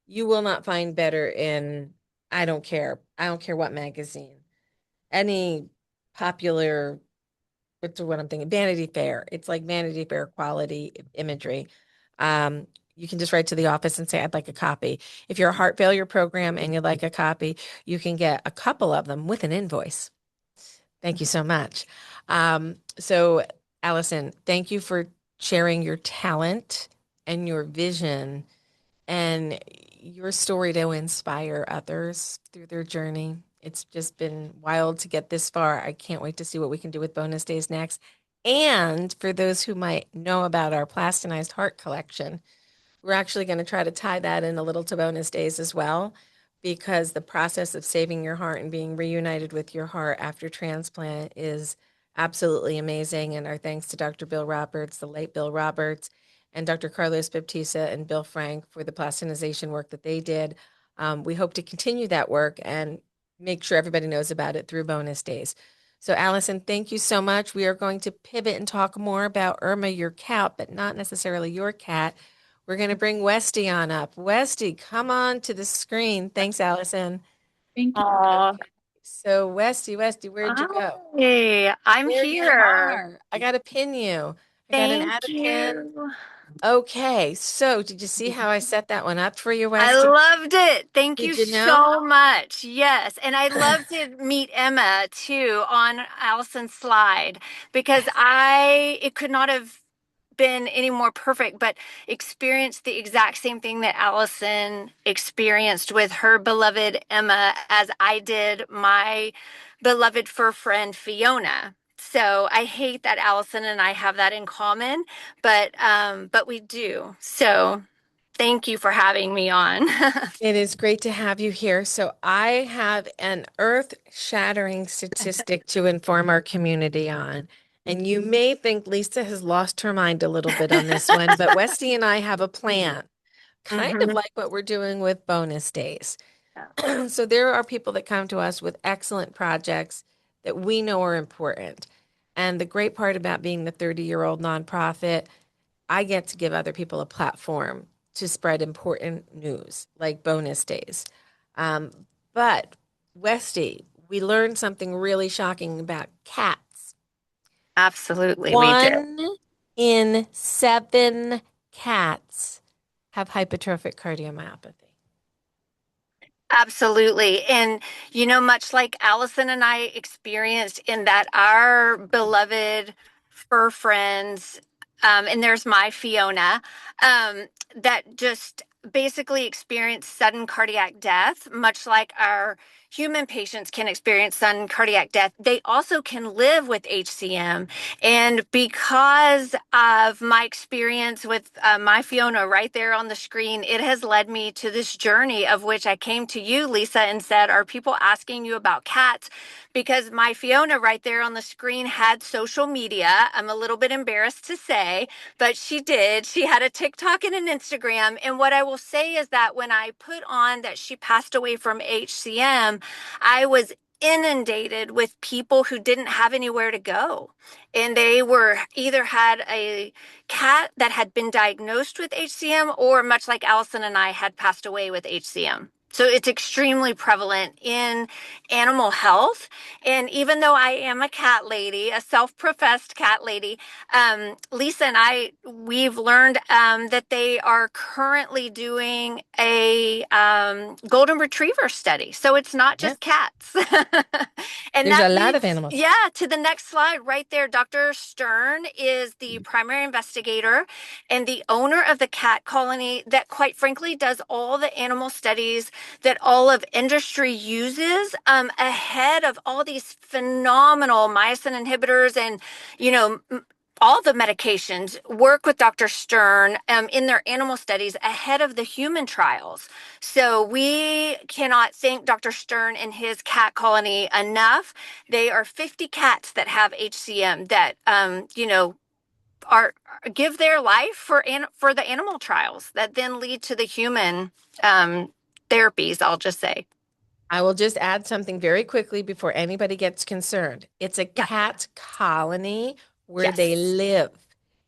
you will not find better in, I don't care. I don't care what magazine. Any popular, what's what I'm thinking, Vanity Fair. It's like Vanity Fair quality imagery. You can just write to the office and say, "I'd like a copy." If you're a heart failure program and you'd like a copy, you can get a couple of them with an invoice. Thank you so much. So, Allison, thank you for sharing your talent and your vision and your story to inspire others through their journey. It's just been wild to get this far. I can't wait to see what we can do with bonus days next. And for those who might know about our plastinized heart collection, we're actually going to try to tie that in a little to bonus days as well, because the process of saving your heart and being reunited with your heart after transplant is absolutely amazing. And our thanks to Dr. Bill Roberts, the late Bill Roberts, and Dr. Carlos Baptista and Bill Frank for the plastinization work that they did. We hope to continue that work and make sure everybody knows about it through bonus days. So Allison, thank you so much. We are going to pivot and talk more about Irma, your cat, but not necessarily your cat. We're going to bring Westy on up. Westy, come on to the screen. Thanks, Allison. Thank you. Okay. So Westy, where'd you go? Hey, I'm There you here. are. I got to pin you. I got an add a pin. Okay, so did you see how I set that one up for you, I Westy? loved it. Thank you Did you know? so much. Yes. And I love to meet Emma too on Allison's slide because it could not have been any more perfect, but experienced the exact same thing that Allison experienced with her beloved Emma as I did my beloved fur friend Fiona. So I hate that Allison and I have that in common, but we do. So thank you for having me on. It is great to have you here. So I have an earth-shattering statistic to inform our community on. And you may think Lisa has lost her mind a little bit on this one, but Westy and I have a plan, kind of like what we're doing with bonus days. So there are people that come to us with excellent projects that we know are important. And the great part about being the 30-year-old nonprofit, I get to give other people a platform to spread important news like bonus days. Um, but Westy, we learned something really shocking about cats. Absolutely, we do. 1 in 7 cats have hypertrophic cardiomyopathy. Absolutely. And, much like Allison and I experienced in that our beloved fur friends, and there's my Fiona, that just basically experienced sudden cardiac death, much like our human patients can experience sudden cardiac death. They also can live with HCM. And because of my experience with my Fiona right there on the screen, it has led me to this journey of which I came to you, Lisa, and said, are people asking you about cats? Because my Fiona right there on the screen had social media. I'm a little bit embarrassed to say, but she did. She had a TikTok and an Instagram. And what I will say is that when I put on that she passed away from HCM, I was inundated with people who didn't have anywhere to go. And they were either had a cat that had been diagnosed with HCM or much like Allison and I had passed away with HCM. So it's extremely prevalent in animal health. And even though I am a cat lady, a self-professed cat lady, Lisa and we've learned that they are currently doing a golden retriever study. So it's not just cats. And there's that a lot leads, of animals. yeah, to the next slide right there. Dr. Stern is the primary investigator and the owner of the cat colony that, quite frankly, does all the animal studies that all of industry uses ahead of all these phenomenal myosin inhibitors and, all the medications work with Dr. Stern in their animal studies ahead of the human trials. So we cannot thank Dr. Stern and his cat colony enough. They are 50 cats that have HCM that, are give their life for the animal trials that then lead to the human therapies, I'll just say. I will just add something very quickly before anybody gets concerned. It's a cat colony where they live.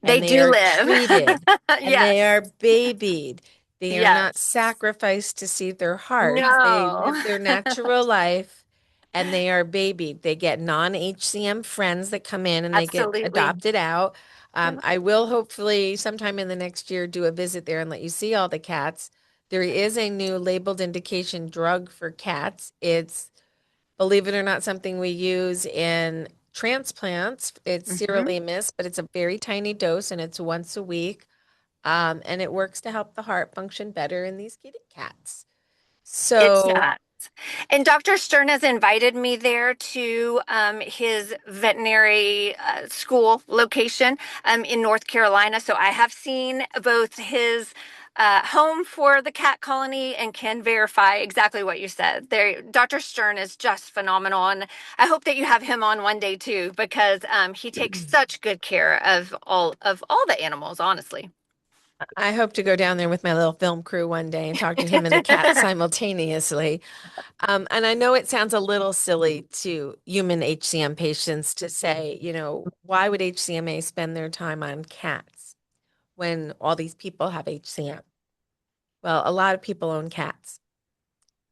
They And do are live. treated and they Yes. are babied. They are not Yes. sacrificed to save their hearts. They No. live their natural life and they are babied. They get non-HCM friends that come in and they get Absolutely. adopted out. I will hopefully sometime in the next year do a visit there and let you see all the cats. There is a new labeled indication drug for cats. It's, believe it or not, something we use in transplants. It's sirolimus, but it's a very tiny dose and it's once a week. And it works to help the heart function better in these kitty cats. It So does. And Dr. Stern has invited me there to his veterinary school location in North Carolina. So I have seen both his home for the cat colony and can verify exactly what you said. There, Dr. Stern is just phenomenal. And I hope that you have him on one day too, because he takes such good care of all the animals, honestly. I hope to go down there with my little film crew one day and talk to him and the cat simultaneously. And I know it sounds a little silly to human HCM patients to say, why would HCMA spend their time on cats when all these people have HCM? Well, a lot of people own cats,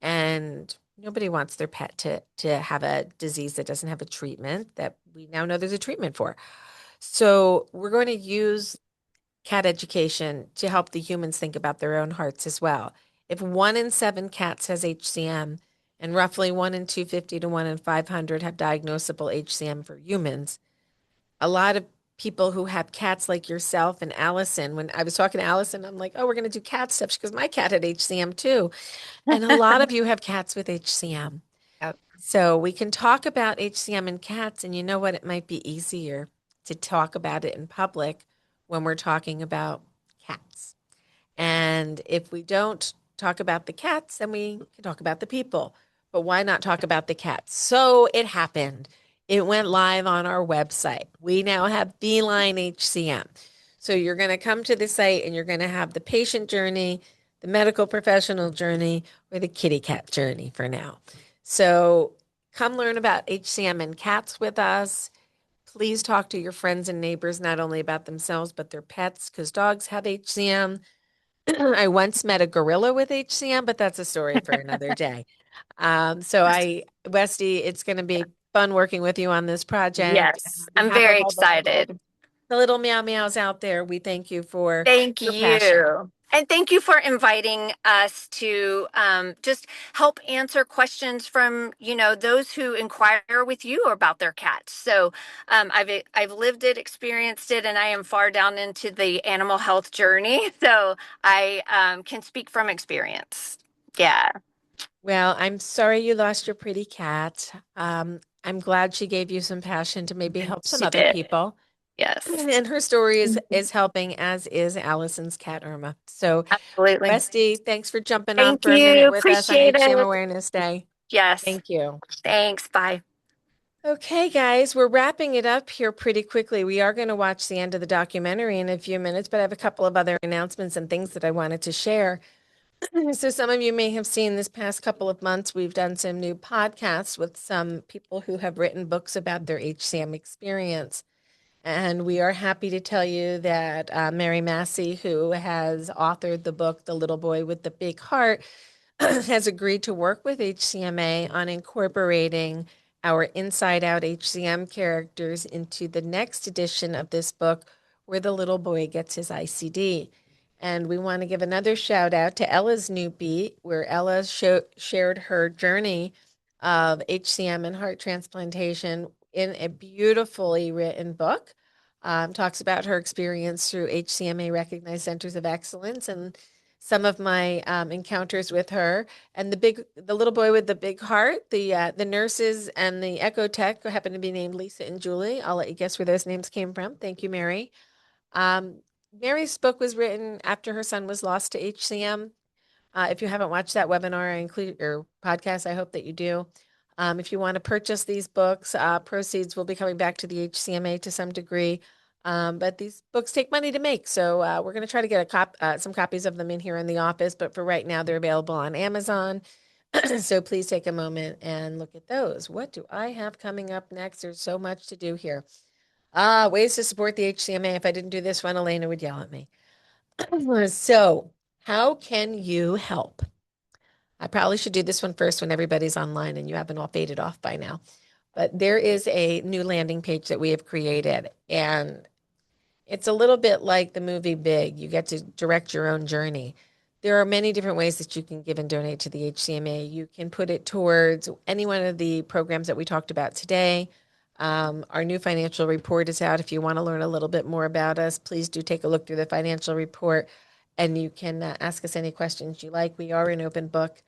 and nobody wants their pet to have a disease that doesn't have a treatment that we now know there's a treatment for. So we're going to use cat education to help the humans think about their own hearts as well. If 1 in 7 cats has HCM and roughly 1 in 250 to 1 in 500 have diagnosable HCM for humans, a lot of people who have cats like yourself and Allison, when I was talking to Allison, I'm like, oh, we're going to do cat stuff because my cat had HCM too. And a lot of you have cats with HCM. Yep. So we can talk about HCM in cats, and you know what? It might be easier to talk about it in public when we're talking about cats. And if we don't talk about the cats, then we can talk about the people. But why not talk about the cats? So it happened. It went live on our website. We now have Feline HCM. So you're going to come to the site and you're going to have the patient journey, the medical professional journey, or the kitty cat journey for now. So come learn about HCM and cats with us. Please talk to your friends and neighbors, not only about themselves, but their pets, because dogs have HCM. I once met a gorilla with HCM, but that's a story for another day. Westy, it's going to be fun working with you on this project. Yes, On I'm behalf of very all excited. the little meow meows out there, we thank you for Thank your passion. you. And thank you for inviting us to just help answer questions from, those who inquire with you about their cats. So I've lived it, experienced it, and I am far down into the animal health journey. So I can speak from experience. Yeah. Well, I'm sorry you lost your pretty cat. I'm glad she gave you some passion to maybe help some She other did. people. Yes. And her story is helping, as is Allison's cat Irma. So, Absolutely. Westy, thanks for jumping on Thank for a minute you. with us on Appreciate HCM it. Awareness Day. Yes. Thank you. Thanks. Bye. Okay, guys, we're wrapping it up here pretty quickly. We are going to watch the end of the documentary in a few minutes, but I have a couple of other announcements and things that I wanted to share. So some of you may have seen this past couple of months, we've done some new podcasts with some people who have written books about their HCM experience. And we are happy to tell you that Mary Massey, who has authored the book, The Little Boy with the Big Heart, has agreed to work with HCMA on incorporating our Inside Out HCM characters into the next edition of this book, where the little boy gets his ICD. And we want to give another shout out to Ella's new beat, where Ella shared her journey of HCM and heart transplantation in a beautifully written book. Talks about her experience through HCMA recognized centers of excellence and some of my encounters with her. And the little boy with the big heart, the nurses and the echo tech who happen to be named Lisa and Julie. I'll let you guess where those names came from. Thank you, Mary. Mary's book was written after her son was lost to HCM. If you haven't watched that webinar, I include your podcast. I hope that you do. If you want to purchase these books, proceeds will be coming back to the HCMA to some degree. But these books take money to make, so we're going to try to get some copies of them in here in the office. But for right now, they're available on Amazon. So please take a moment and look at those. What do I have coming up next? There's so much to do here. Ways to support the HCMA. If I didn't do this one, Elena would yell at me. So, how can you help? I probably should do this one first when everybody's online and you haven't all faded off by now. But there is a new landing page that we have created, and it's a little bit like the movie Big. You get to direct your own journey. There are many different ways that you can give and donate to the HCMA. You can put it towards any one of the programs that we talked about today. Our new financial report is out. If you want to learn a little bit more about us, please do take a look through the financial report, and you can ask us any questions you like. We are an open book.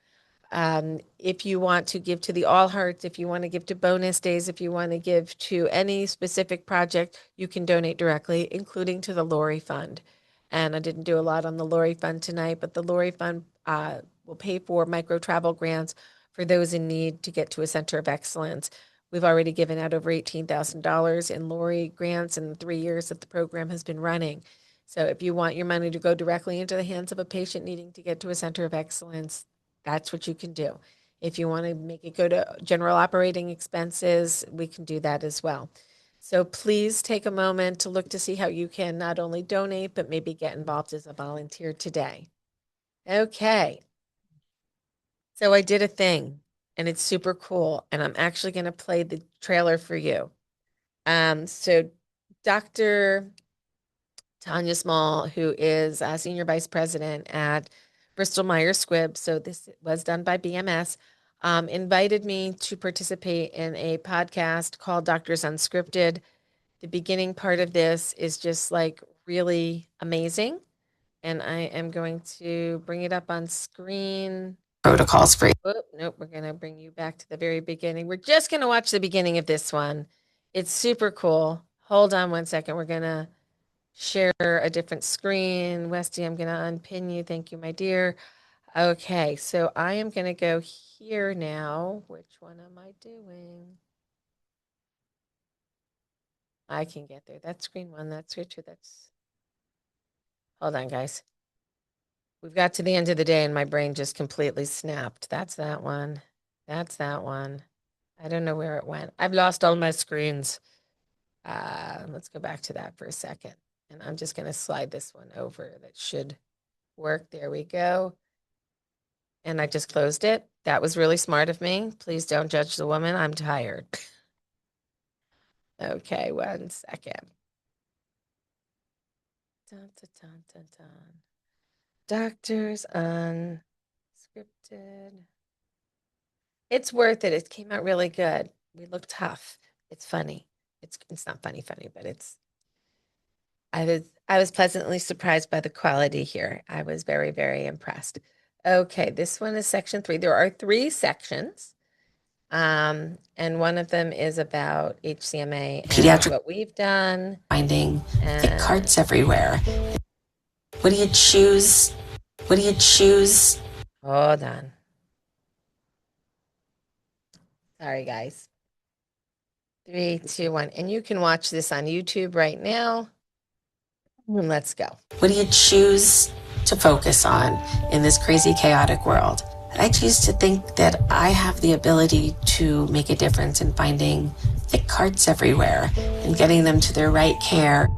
If you want to give to the All Hearts, if you want to give to bonus days, if you want to give to any specific project, you can donate directly, including to the Lori Fund. And I didn't do a lot on the Lori Fund tonight, but the Lori Fund will pay for micro travel grants for those in need to get to a center of excellence. We've already given out over $18,000 in Lori grants in the 3 years that the program has been running. So if you want your money to go directly into the hands of a patient needing to get to a center of excellence, that's what you can do. If you want to make it go to general operating expenses, we can do that as well. So please take a moment to look to see how you can not only donate, but maybe get involved as a volunteer today. Okay. So I did a thing and it's super cool. And I'm actually going to play the trailer for you. So Dr. Tanya Small, who is a senior vice president at Bristol Myers Squibb, so this was done by BMS, invited me to participate in a podcast called Doctors Unscripted. The beginning part of this is just like really amazing. And I am going to bring it up on screen. Protocols for. Oh, nope, we're going to bring you back to the very beginning. We're just going to watch the beginning of this one. It's super cool. Hold on one second. We're going to share a different screen. Westy, I'm going to unpin you. Thank you, my dear. Okay, so I am going to go here now. Which one am I doing? I can get there. That's screen one. That's screen two. That's. Hold on, guys. We've got to the end of the day and my brain just completely snapped. That's that one. That's that one. I don't know where it went. I've lost all my screens. Let's go back to that for a second. And I'm just going to slide this one over. That should work. There we go. And I just closed it. That was really smart of me. Please don't judge the woman. I'm tired. Okay, one second. Dun, dun, dun, dun, dun. Doctors Unscripted. It's worth it. It came out really good. We look tough. It's funny. It's not funny, but I was pleasantly surprised by the quality here. I was very, very impressed. Okay, this one is section 3. There are 3 sections. And one of them is about HCMA and Pediatric- what we've done. Finding thick carts everywhere. What do you choose? What do you choose? Hold on. Sorry, guys. 3, 2, 1. And you can watch this on YouTube right now. And let's go. What do you choose to focus on in this crazy, chaotic world? I choose to think that I have the ability to make a difference in finding thick carts everywhere and getting them to their right care.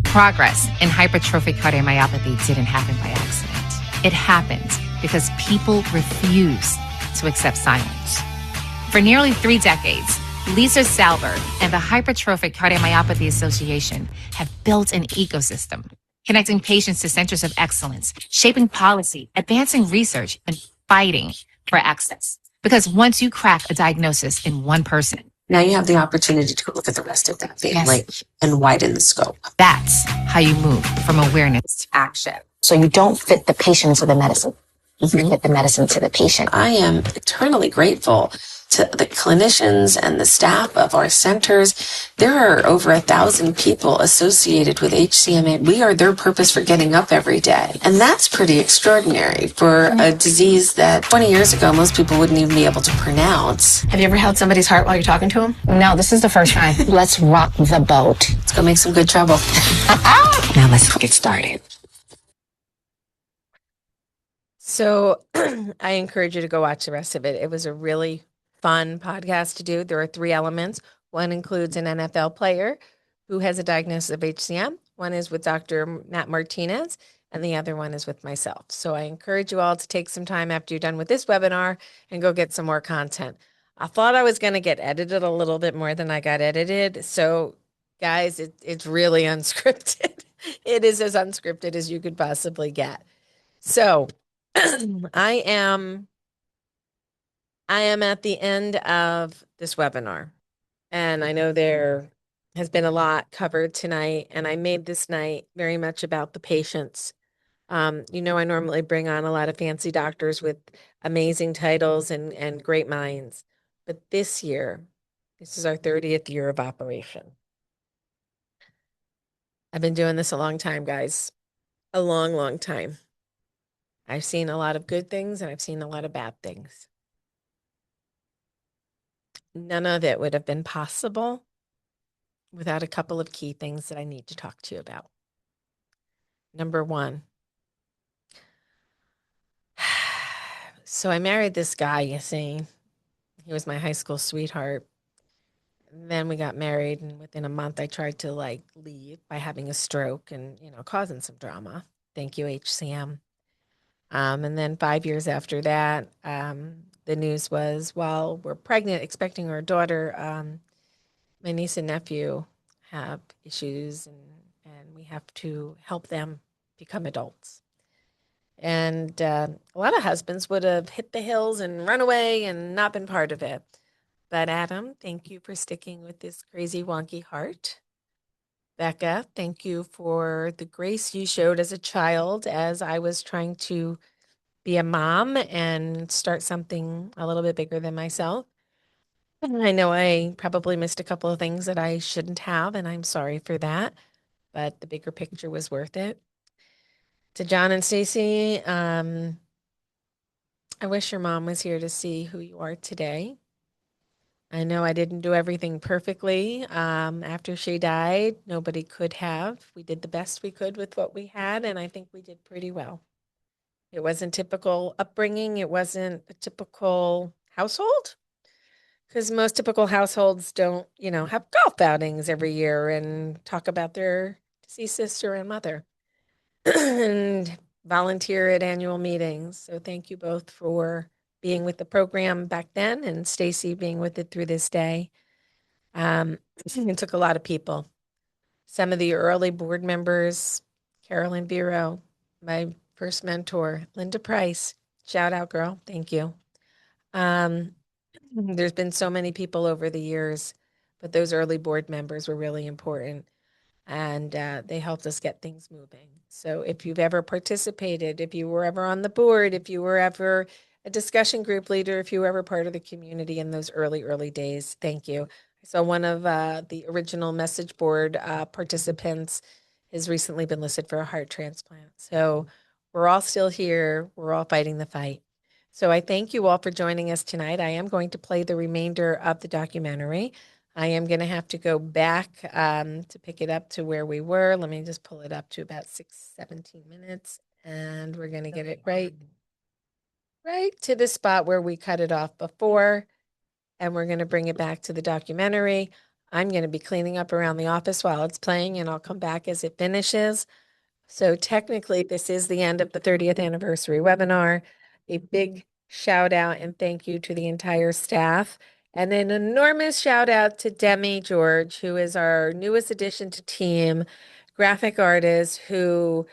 Progress in hypertrophic cardiomyopathy didn't happen by accident. It happened because people refuse to accept silence. For nearly 3 decades, Lisa Salberg and the Hypertrophic Cardiomyopathy Association have built an ecosystem, connecting patients to centers of excellence, shaping policy, advancing research, and fighting for access. Because once you crack a diagnosis in one person, Now you have the opportunity to look at the rest of that family and widen the scope. that's how you move from awareness to action. So you don't fit the patient into the medicine. You fit the medicine to the patient. I am eternally grateful to the clinicians and the staff of our centers. There are over 1,000 people associated with HCMA. We are their purpose for getting up every day. And that's pretty extraordinary for a disease that 20 years ago, most people wouldn't even be able to pronounce. Have you ever held somebody's heart while you're talking to them? No, this is the first time. Let's rock the boat. Let's go make some good trouble. Now let's get started. So I encourage you to go watch the rest of it. It was a really fun podcast to do. There are 3 elements. One includes an NFL player who has a diagnosis of HCM. One is with Dr. Matt Martinez, and the other one is with myself. So I encourage you all to take some time after you're done with this webinar and go get some more content. I thought I was going to get edited a little bit more than I got edited. So guys, it's really unscripted. It is as unscripted as you could possibly get. So I am at the end of this webinar, and I know there has been a lot covered tonight, and I made this night very much about the patients. I normally bring on a lot of fancy doctors with amazing titles and great minds, but this year, this is our 30th year of operation. I've been doing this a long time, guys, a long, long time. I've seen a lot of good things and I've seen a lot of bad things. none of it would have been possible without a couple of key things that I need to talk to you about. Number one, so I married this guy, you see. He was my high school sweetheart. Then we got married, and within a month, I tried to leave by having a stroke and, causing some drama. Thank you, HCM. And then 5 years after that, the news was, while we're pregnant, expecting our daughter, my niece and nephew have issues, and we have to help them become adults. And a lot of husbands would have hit the hills and run away and not been part of it. But Adam, thank you for sticking with this crazy, wonky heart. Becca, thank you for the grace you showed as a child as I was trying to be a mom and start something a little bit bigger than myself. I know I probably missed a couple of things that I shouldn't have, and I'm sorry for that, but the bigger picture was worth it. To John and Stacy, I wish your mom was here to see who you are today. I know I didn't do everything perfectly. After she died, nobody could have. We did the best we could with what we had, and I think we did pretty well. It wasn't typical upbringing. It wasn't a typical household, because most typical households don't, have golf outings every year and talk about their deceased sister and mother and volunteer at annual meetings. So thank you both for being with the program back then, and Stacy being with it through this day. It took a lot of people. Some of the early board members, Carolyn Biro, my first mentor, Linda Price, shout out, girl. Thank you. There's been so many people over the years, but those early board members were really important, and they helped us get things moving. So if you've ever participated, if you were ever on the board, if you were ever a discussion group leader, if you were ever part of the community in those early days, thank you. I saw one of the original message board participants has recently been listed for a heart transplant. So we're all still here. We're all fighting the fight. So I thank you all for joining us tonight. I am going to play the remainder of the documentary. I am going to have to go back to pick it up to where we were. Let me just pull it up to about 17 minutes, and we're going to get it right to the spot where we cut it off before, and we're going to bring it back to the documentary. I'm going to be cleaning up around the office while it's playing, and I'll come back as it finishes. So technically, this is the end of the 30th anniversary webinar. A big shout out and thank you to the entire staff. And an enormous shout out to Demi George, who is our newest addition to team, graphic artist who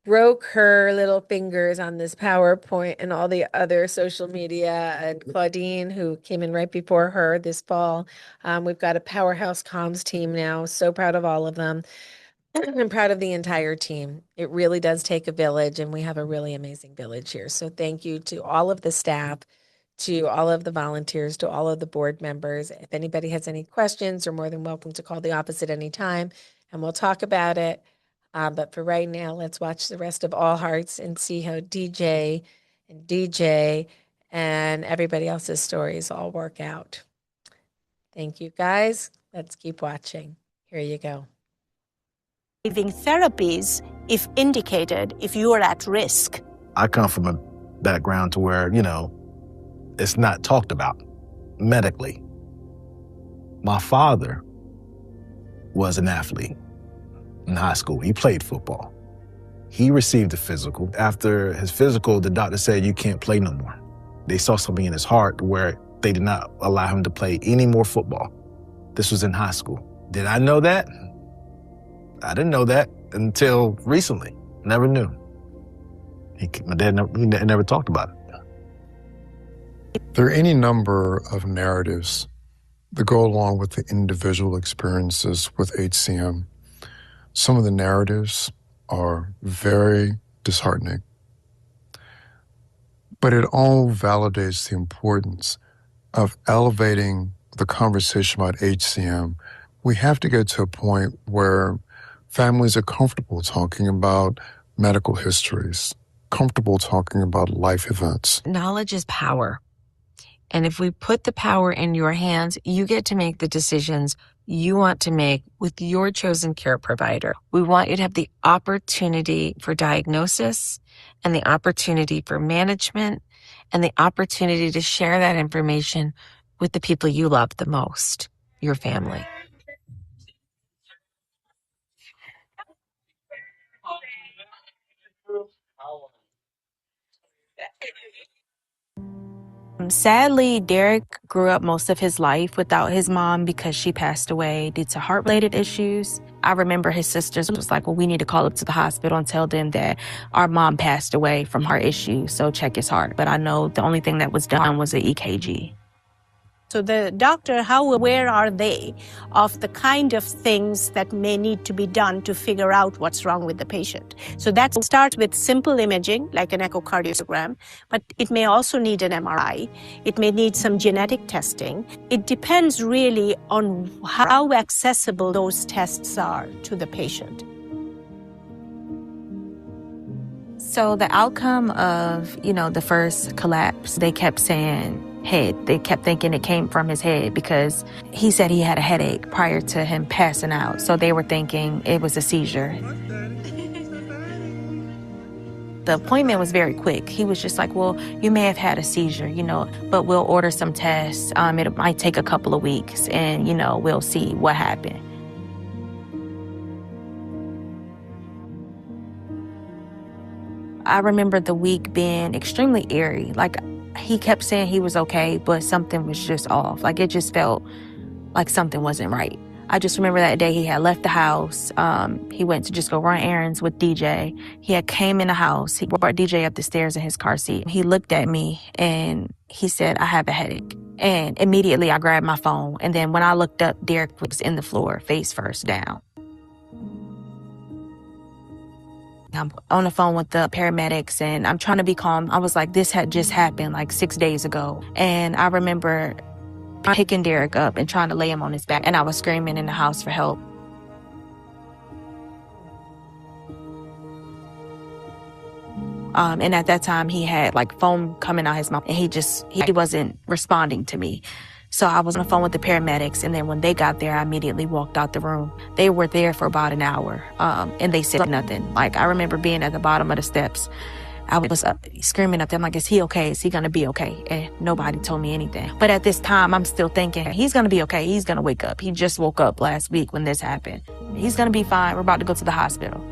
broke her little fingers on this PowerPoint and all the other social media, and Claudine, who came in right before her this fall. We've got a powerhouse comms team now. So proud of all of them. I'm proud of the entire team. It really does take a village, and we have a really amazing village here. So thank you to all of the staff, to all of the volunteers, to all of the board members. If anybody has any questions, you're more than welcome to call the office at any time, and we'll talk about it. But for right now, let's watch the rest of All Hearts and see how DJ and everybody else's stories all work out. Thank you, guys. Let's keep watching. Here you go. Giving therapies, if indicated, if you are at risk. I come from a background to where, it's not talked about medically. My father was an athlete in high school. He played football. He received a physical. After his physical, the doctor said, you can't play no more. They saw something in his heart where they did not allow him to play any more football. This was in high school. Did I know that? I didn't know that until recently. Never knew. My dad never talked about it. There are any number of narratives that go along with the individual experiences with HCM. Some of the narratives are very disheartening, but it all validates the importance of elevating the conversation about HCM. We have to get to a point where families are comfortable talking about medical histories, comfortable talking about life events. Knowledge is power. And if we put the power in your hands, you get to make the decisions you want to make with your chosen care provider. We want you to have the opportunity for diagnosis and the opportunity for management and the opportunity to share that information with the people you love the most, your family. Sadly, Derek grew up most of his life without his mom because she passed away due to heart-related issues. I remember his sisters was like, well, we need to call up to the hospital and tell them that our mom passed away from heart issues, so check his heart. But I know the only thing that was done was an EKG. So the doctor, how aware are they of the kind of things that may need to be done to figure out what's wrong with the patient? So that starts with simple imaging, like an echocardiogram, but it may also need an MRI. It may need some genetic testing. It depends really on how accessible those tests are to the patient. So the outcome of, the first collapse, they kept saying head. They kept thinking it came from his head because he said he had a headache prior to him passing out. So they were thinking it was a seizure. The appointment was very quick. He was just like, well, you may have had a seizure, but we'll order some tests. It might take a couple of weeks and, we'll see what happened. I remember the week being extremely eerie. Like, he kept saying he was okay, but something was just off. Like, it just felt like something wasn't right. I just remember that day he had left the house. He went to just go run errands with DJ. He had came in the house. He brought DJ up the stairs in his car seat. He looked at me and he said, I have a headache. And immediately I grabbed my phone. And then when I looked up, Derek was in the floor, face first down. I'm on the phone with the paramedics and I'm trying to be calm. I was like, this had just happened like 6 days ago. And I remember picking Derek up and trying to lay him on his back. And I was screaming in the house for help. And at that time he had like foam coming out his mouth and he wasn't responding to me. So I was on the phone with the paramedics, and then when they got there, I immediately walked out the room. They were there for about an hour, and they said nothing. Like, I remember being at the bottom of the steps. I was screaming at them, like, is he okay? Is he going to be okay? And nobody told me anything. But at this time, I'm still thinking, he's going to be okay. He's going to wake up. He just woke up last week when this happened. He's going to be fine. We're about to go to the hospital.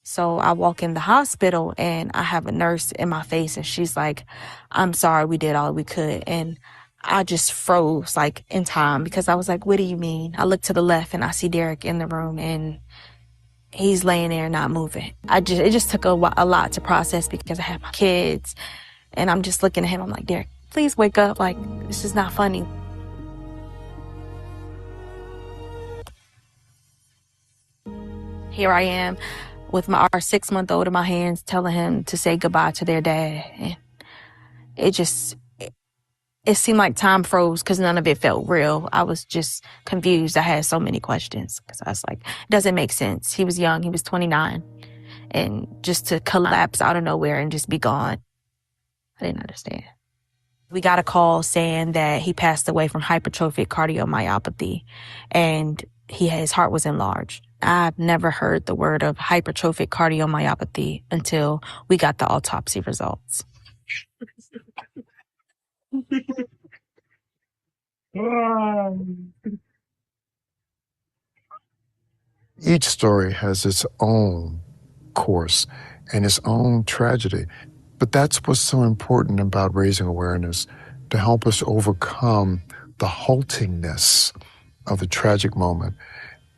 So I walk in the hospital and I have a nurse in my face and she's like, I'm sorry, we did all we could. And I just froze like in time because I was like, what do you mean? I look to the left and I see Derek in the room and he's laying there not moving. It just took a lot to process because I had my kids and I'm just looking at him. I'm like, Derek, please wake up. Like, this is not funny. Here I am with our 6-month-old in my hands, telling him to say goodbye to their dad. And it seemed like time froze because none of it felt real. I was just confused. I had so many questions because I was like, it doesn't make sense. He was young. He was 29. And just to collapse out of nowhere and just be gone, I didn't understand. We got a call saying that he passed away from hypertrophic cardiomyopathy and his heart was enlarged. I've never heard the word of hypertrophic cardiomyopathy until we got the autopsy results. Each story has its own course and its own tragedy. But that's what's so important about raising awareness, to help us overcome the haltingness of the tragic moment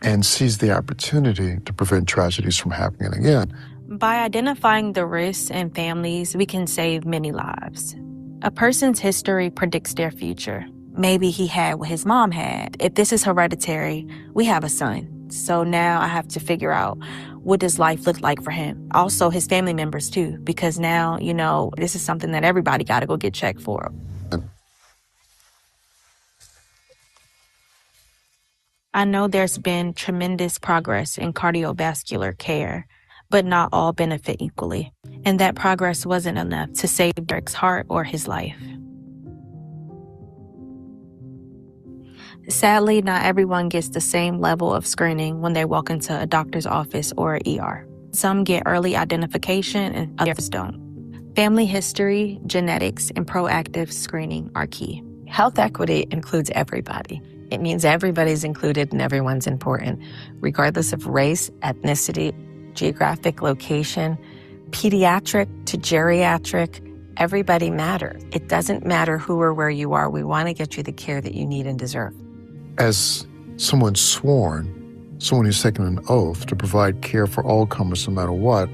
and seize the opportunity to prevent tragedies from happening again. By identifying the risks and families, we can save many lives. A person's history predicts their future. Maybe he had what his mom had. If this is hereditary, we have a son. So now I have to figure out, what does life look like for him? Also his family members too, because now, this is something that everybody got to go get checked for. I know there's been tremendous progress in cardiovascular care, but not all benefit equally. And that progress wasn't enough to save Derek's heart or his life. Sadly, not everyone gets the same level of screening when they walk into a doctor's office or an ER. Some get early identification and others don't. Family history, genetics, and proactive screening are key. Health equity includes everybody. It means everybody's included and everyone's important, regardless of race, ethnicity, geographic location, pediatric to geriatric. Everybody matters. It doesn't matter who or where you are. We want to get you the care that you need and deserve. As someone sworn, someone who's taken an oath to provide care for all comers no matter what,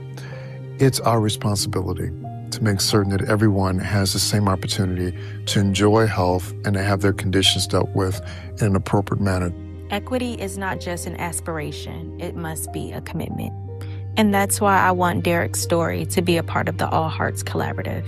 it's our responsibility to make certain that everyone has the same opportunity to enjoy health and to have their conditions dealt with in an appropriate manner. Equity is not just an aspiration, it must be a commitment. And that's why I want Derek's story to be a part of the All Hearts Collaborative.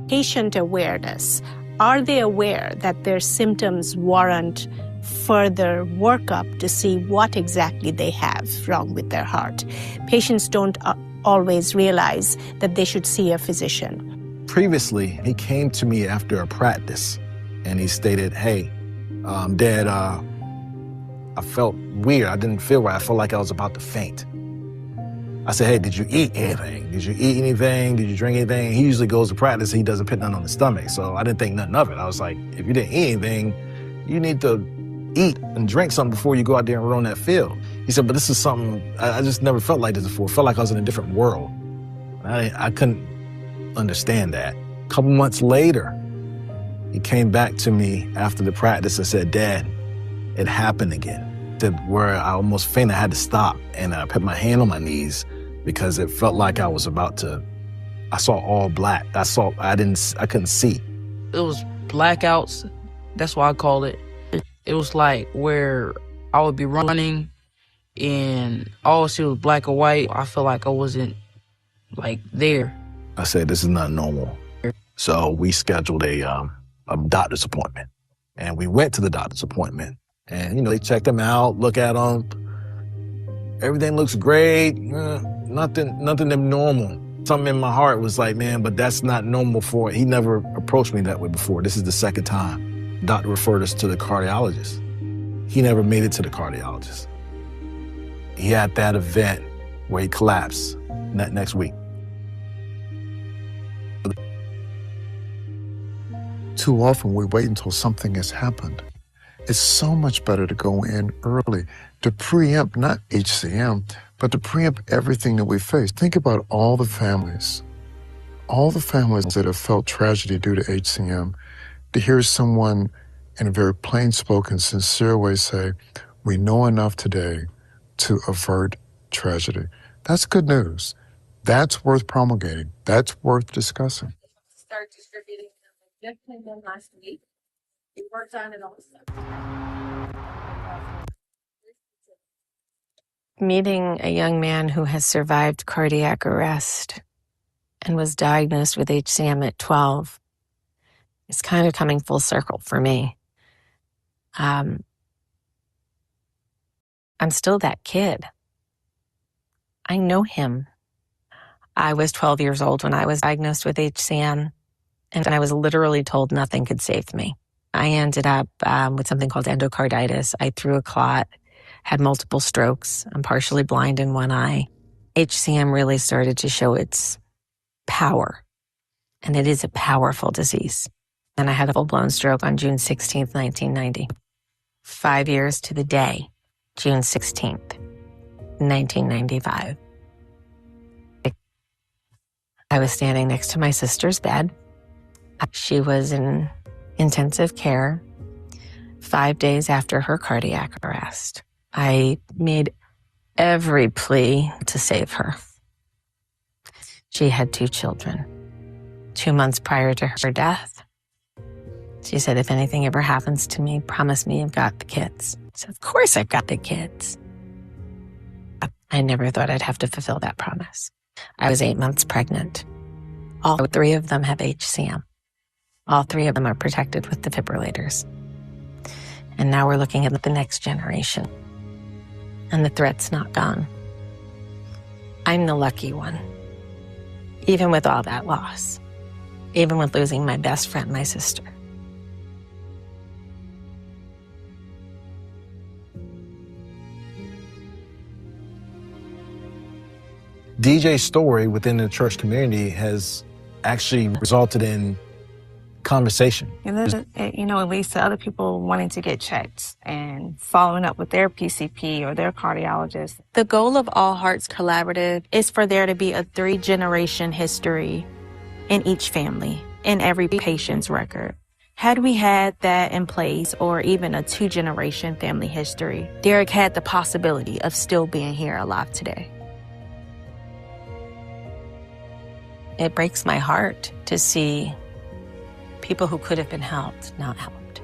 Patient awareness. Are they aware that their symptoms warrant further workup to see what exactly they have wrong with their heart? Patients don't always realize that they should see a physician. Previously, he came to me after a practice and he stated, hey, Dad, I felt weird. I didn't feel right. I felt like I was about to faint. I said, hey, did you eat anything? Did you eat anything? Did you drink anything? He usually goes to practice, he doesn't put nothing on his stomach. So I didn't think nothing of it. I was like, if you didn't eat anything, you need to eat and drink something before you go out there and run that field. He said, but this is something, I just never felt like this before. I felt like I was in a different world. I couldn't understand that. A couple months later, he came back to me after the practice and said, Dad, it happened again. Where I almost fainted, I had to stop. And I put my hand on my knees because it felt like I was about to, I saw all black. I couldn't see. It was blackouts. That's why I call it. It was like where I would be running and all I see was black or white. I felt like I wasn't like there. I said, this is not normal. So we scheduled a doctor's appointment. And we went to the doctor's appointment. And, they checked him out, look at him. Everything looks great. Nothing abnormal. Something in my heart was like, man, but that's not normal for it. He never approached me that way before. This is the second time. Doctor referred us to the cardiologist. He never made it to the cardiologist. He had that event where he collapsed next week. Too often we wait until something has happened. It's so much better to go in early, to preempt not HCM, but to preempt everything that we face. Think about all the families that have felt tragedy due to HCM, to hear someone in a very plain-spoken, sincere way say, we know enough today to avert tragedy. That's good news. That's worth promulgating. That's worth discussing. Start distributing them. Jeff came in last week. He worked on it also. Meeting a young man who has survived cardiac arrest and was diagnosed with HCM at 12 is kind of coming full circle for me. I'm still that kid. I know him. I was 12 years old when I was diagnosed with HCM, and I was literally told nothing could save me. I ended up with something called endocarditis. I threw a clot, had multiple strokes. I'm partially blind in one eye. HCM really started to show its power, and it is a powerful disease. And I had a full-blown stroke on June 16th, 1990. 5 years to the day, June 16th, 1995. I was standing next to my sister's bed. She was in intensive care 5 days after her cardiac arrest. I made every plea to save her. She had 2 children. 2 months prior to her death, she said, if anything ever happens to me, promise me you've got the kids. I said, of course I've got the kids. I never thought I'd have to fulfill that promise. I was 8 months pregnant. All 3 of them have HCM. All three of them are protected with defibrillators. And now we're looking at the next generation. And the threat's not gone. I'm the lucky one. Even with all that loss. Even with losing my best friend, my sister. DJ's story within the church community has actually resulted in conversation. And then, at least the other people wanting to get checked and following up with their PCP or their cardiologist. The goal of All Hearts Collaborative is for there to be a 3-generation history in each family, in every patient's record. Had we had that in place, or even a 2-generation family history, Derek had the possibility of still being here alive today. It breaks my heart to see people who could have been helped not helped.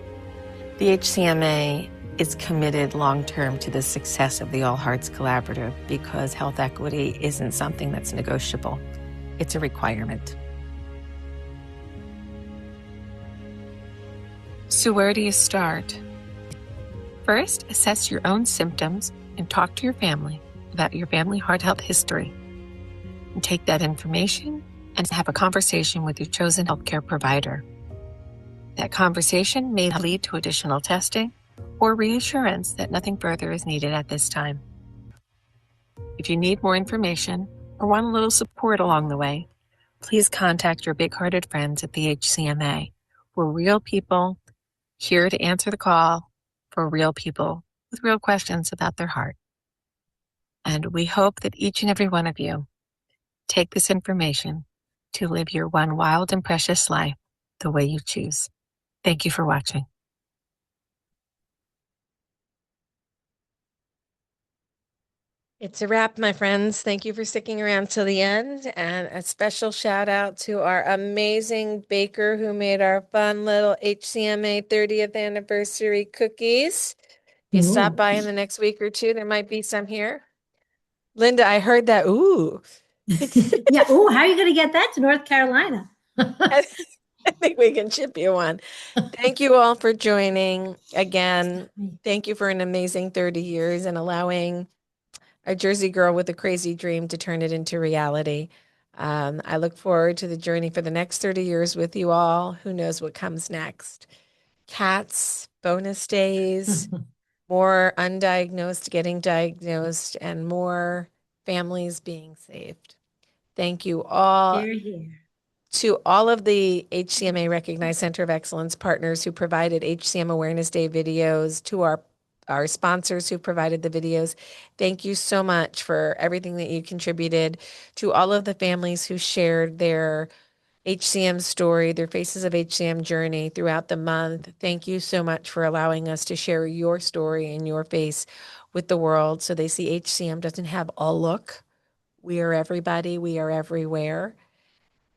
The HCMA is committed long-term to the success of the All Hearts Collaborative because health equity isn't something that's negotiable. It's a requirement. So where do you start? First, assess your own symptoms and talk to your family about your family heart health history. And take that information and have a conversation with your chosen healthcare provider. That conversation may lead to additional testing or reassurance that nothing further is needed at this time. If you need more information or want a little support along the way, please contact your big-hearted friends at the HCMA. We're real people here to answer the call for real people with real questions about their heart. And we hope that each and every one of you take this information to live your one wild and precious life the way you choose. Thank you for watching. It's a wrap, my friends. Thank you for sticking around till the end. And a special shout out to our amazing baker who made our fun little HCMA 30th anniversary cookies. If you stop by in the next week or two, there might be some here. Linda, I heard that. Ooh. Yeah. Oh, how are you going to get that to North Carolina? I think we can ship you one. Thank you all for joining. Again, thank you for an amazing 30 years and allowing a Jersey girl with a crazy dream to turn it into reality. I look forward to the journey for the next 30 years with you all. Who knows what comes next? Cats, bonus days, more undiagnosed getting diagnosed, and more families being saved. Thank you all. Here, here. To all of the HCMA Recognized Center of Excellence partners who provided HCM Awareness Day videos, to our sponsors who provided the videos, thank you so much for everything that you contributed. To all of the families who shared their HCM story, their Faces of HCM journey throughout the month, thank you so much for allowing us to share your story and your face with the world so they see HCM doesn't have a look. We are everybody. We are everywhere.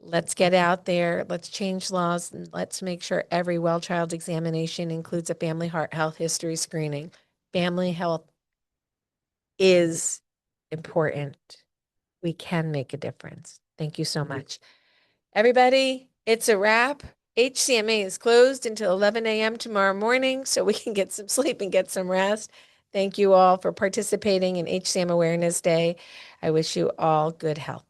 Let's get out there. Let's change laws. And let's make sure every well child examination includes a family heart health history screening. Family health is important. We can make a difference. Thank you so much. Everybody, it's a wrap. HCMA is closed until 11 a.m. tomorrow morning so we can get some sleep and get some rest. Thank you all for participating in HCM Awareness Day. I wish you all good health.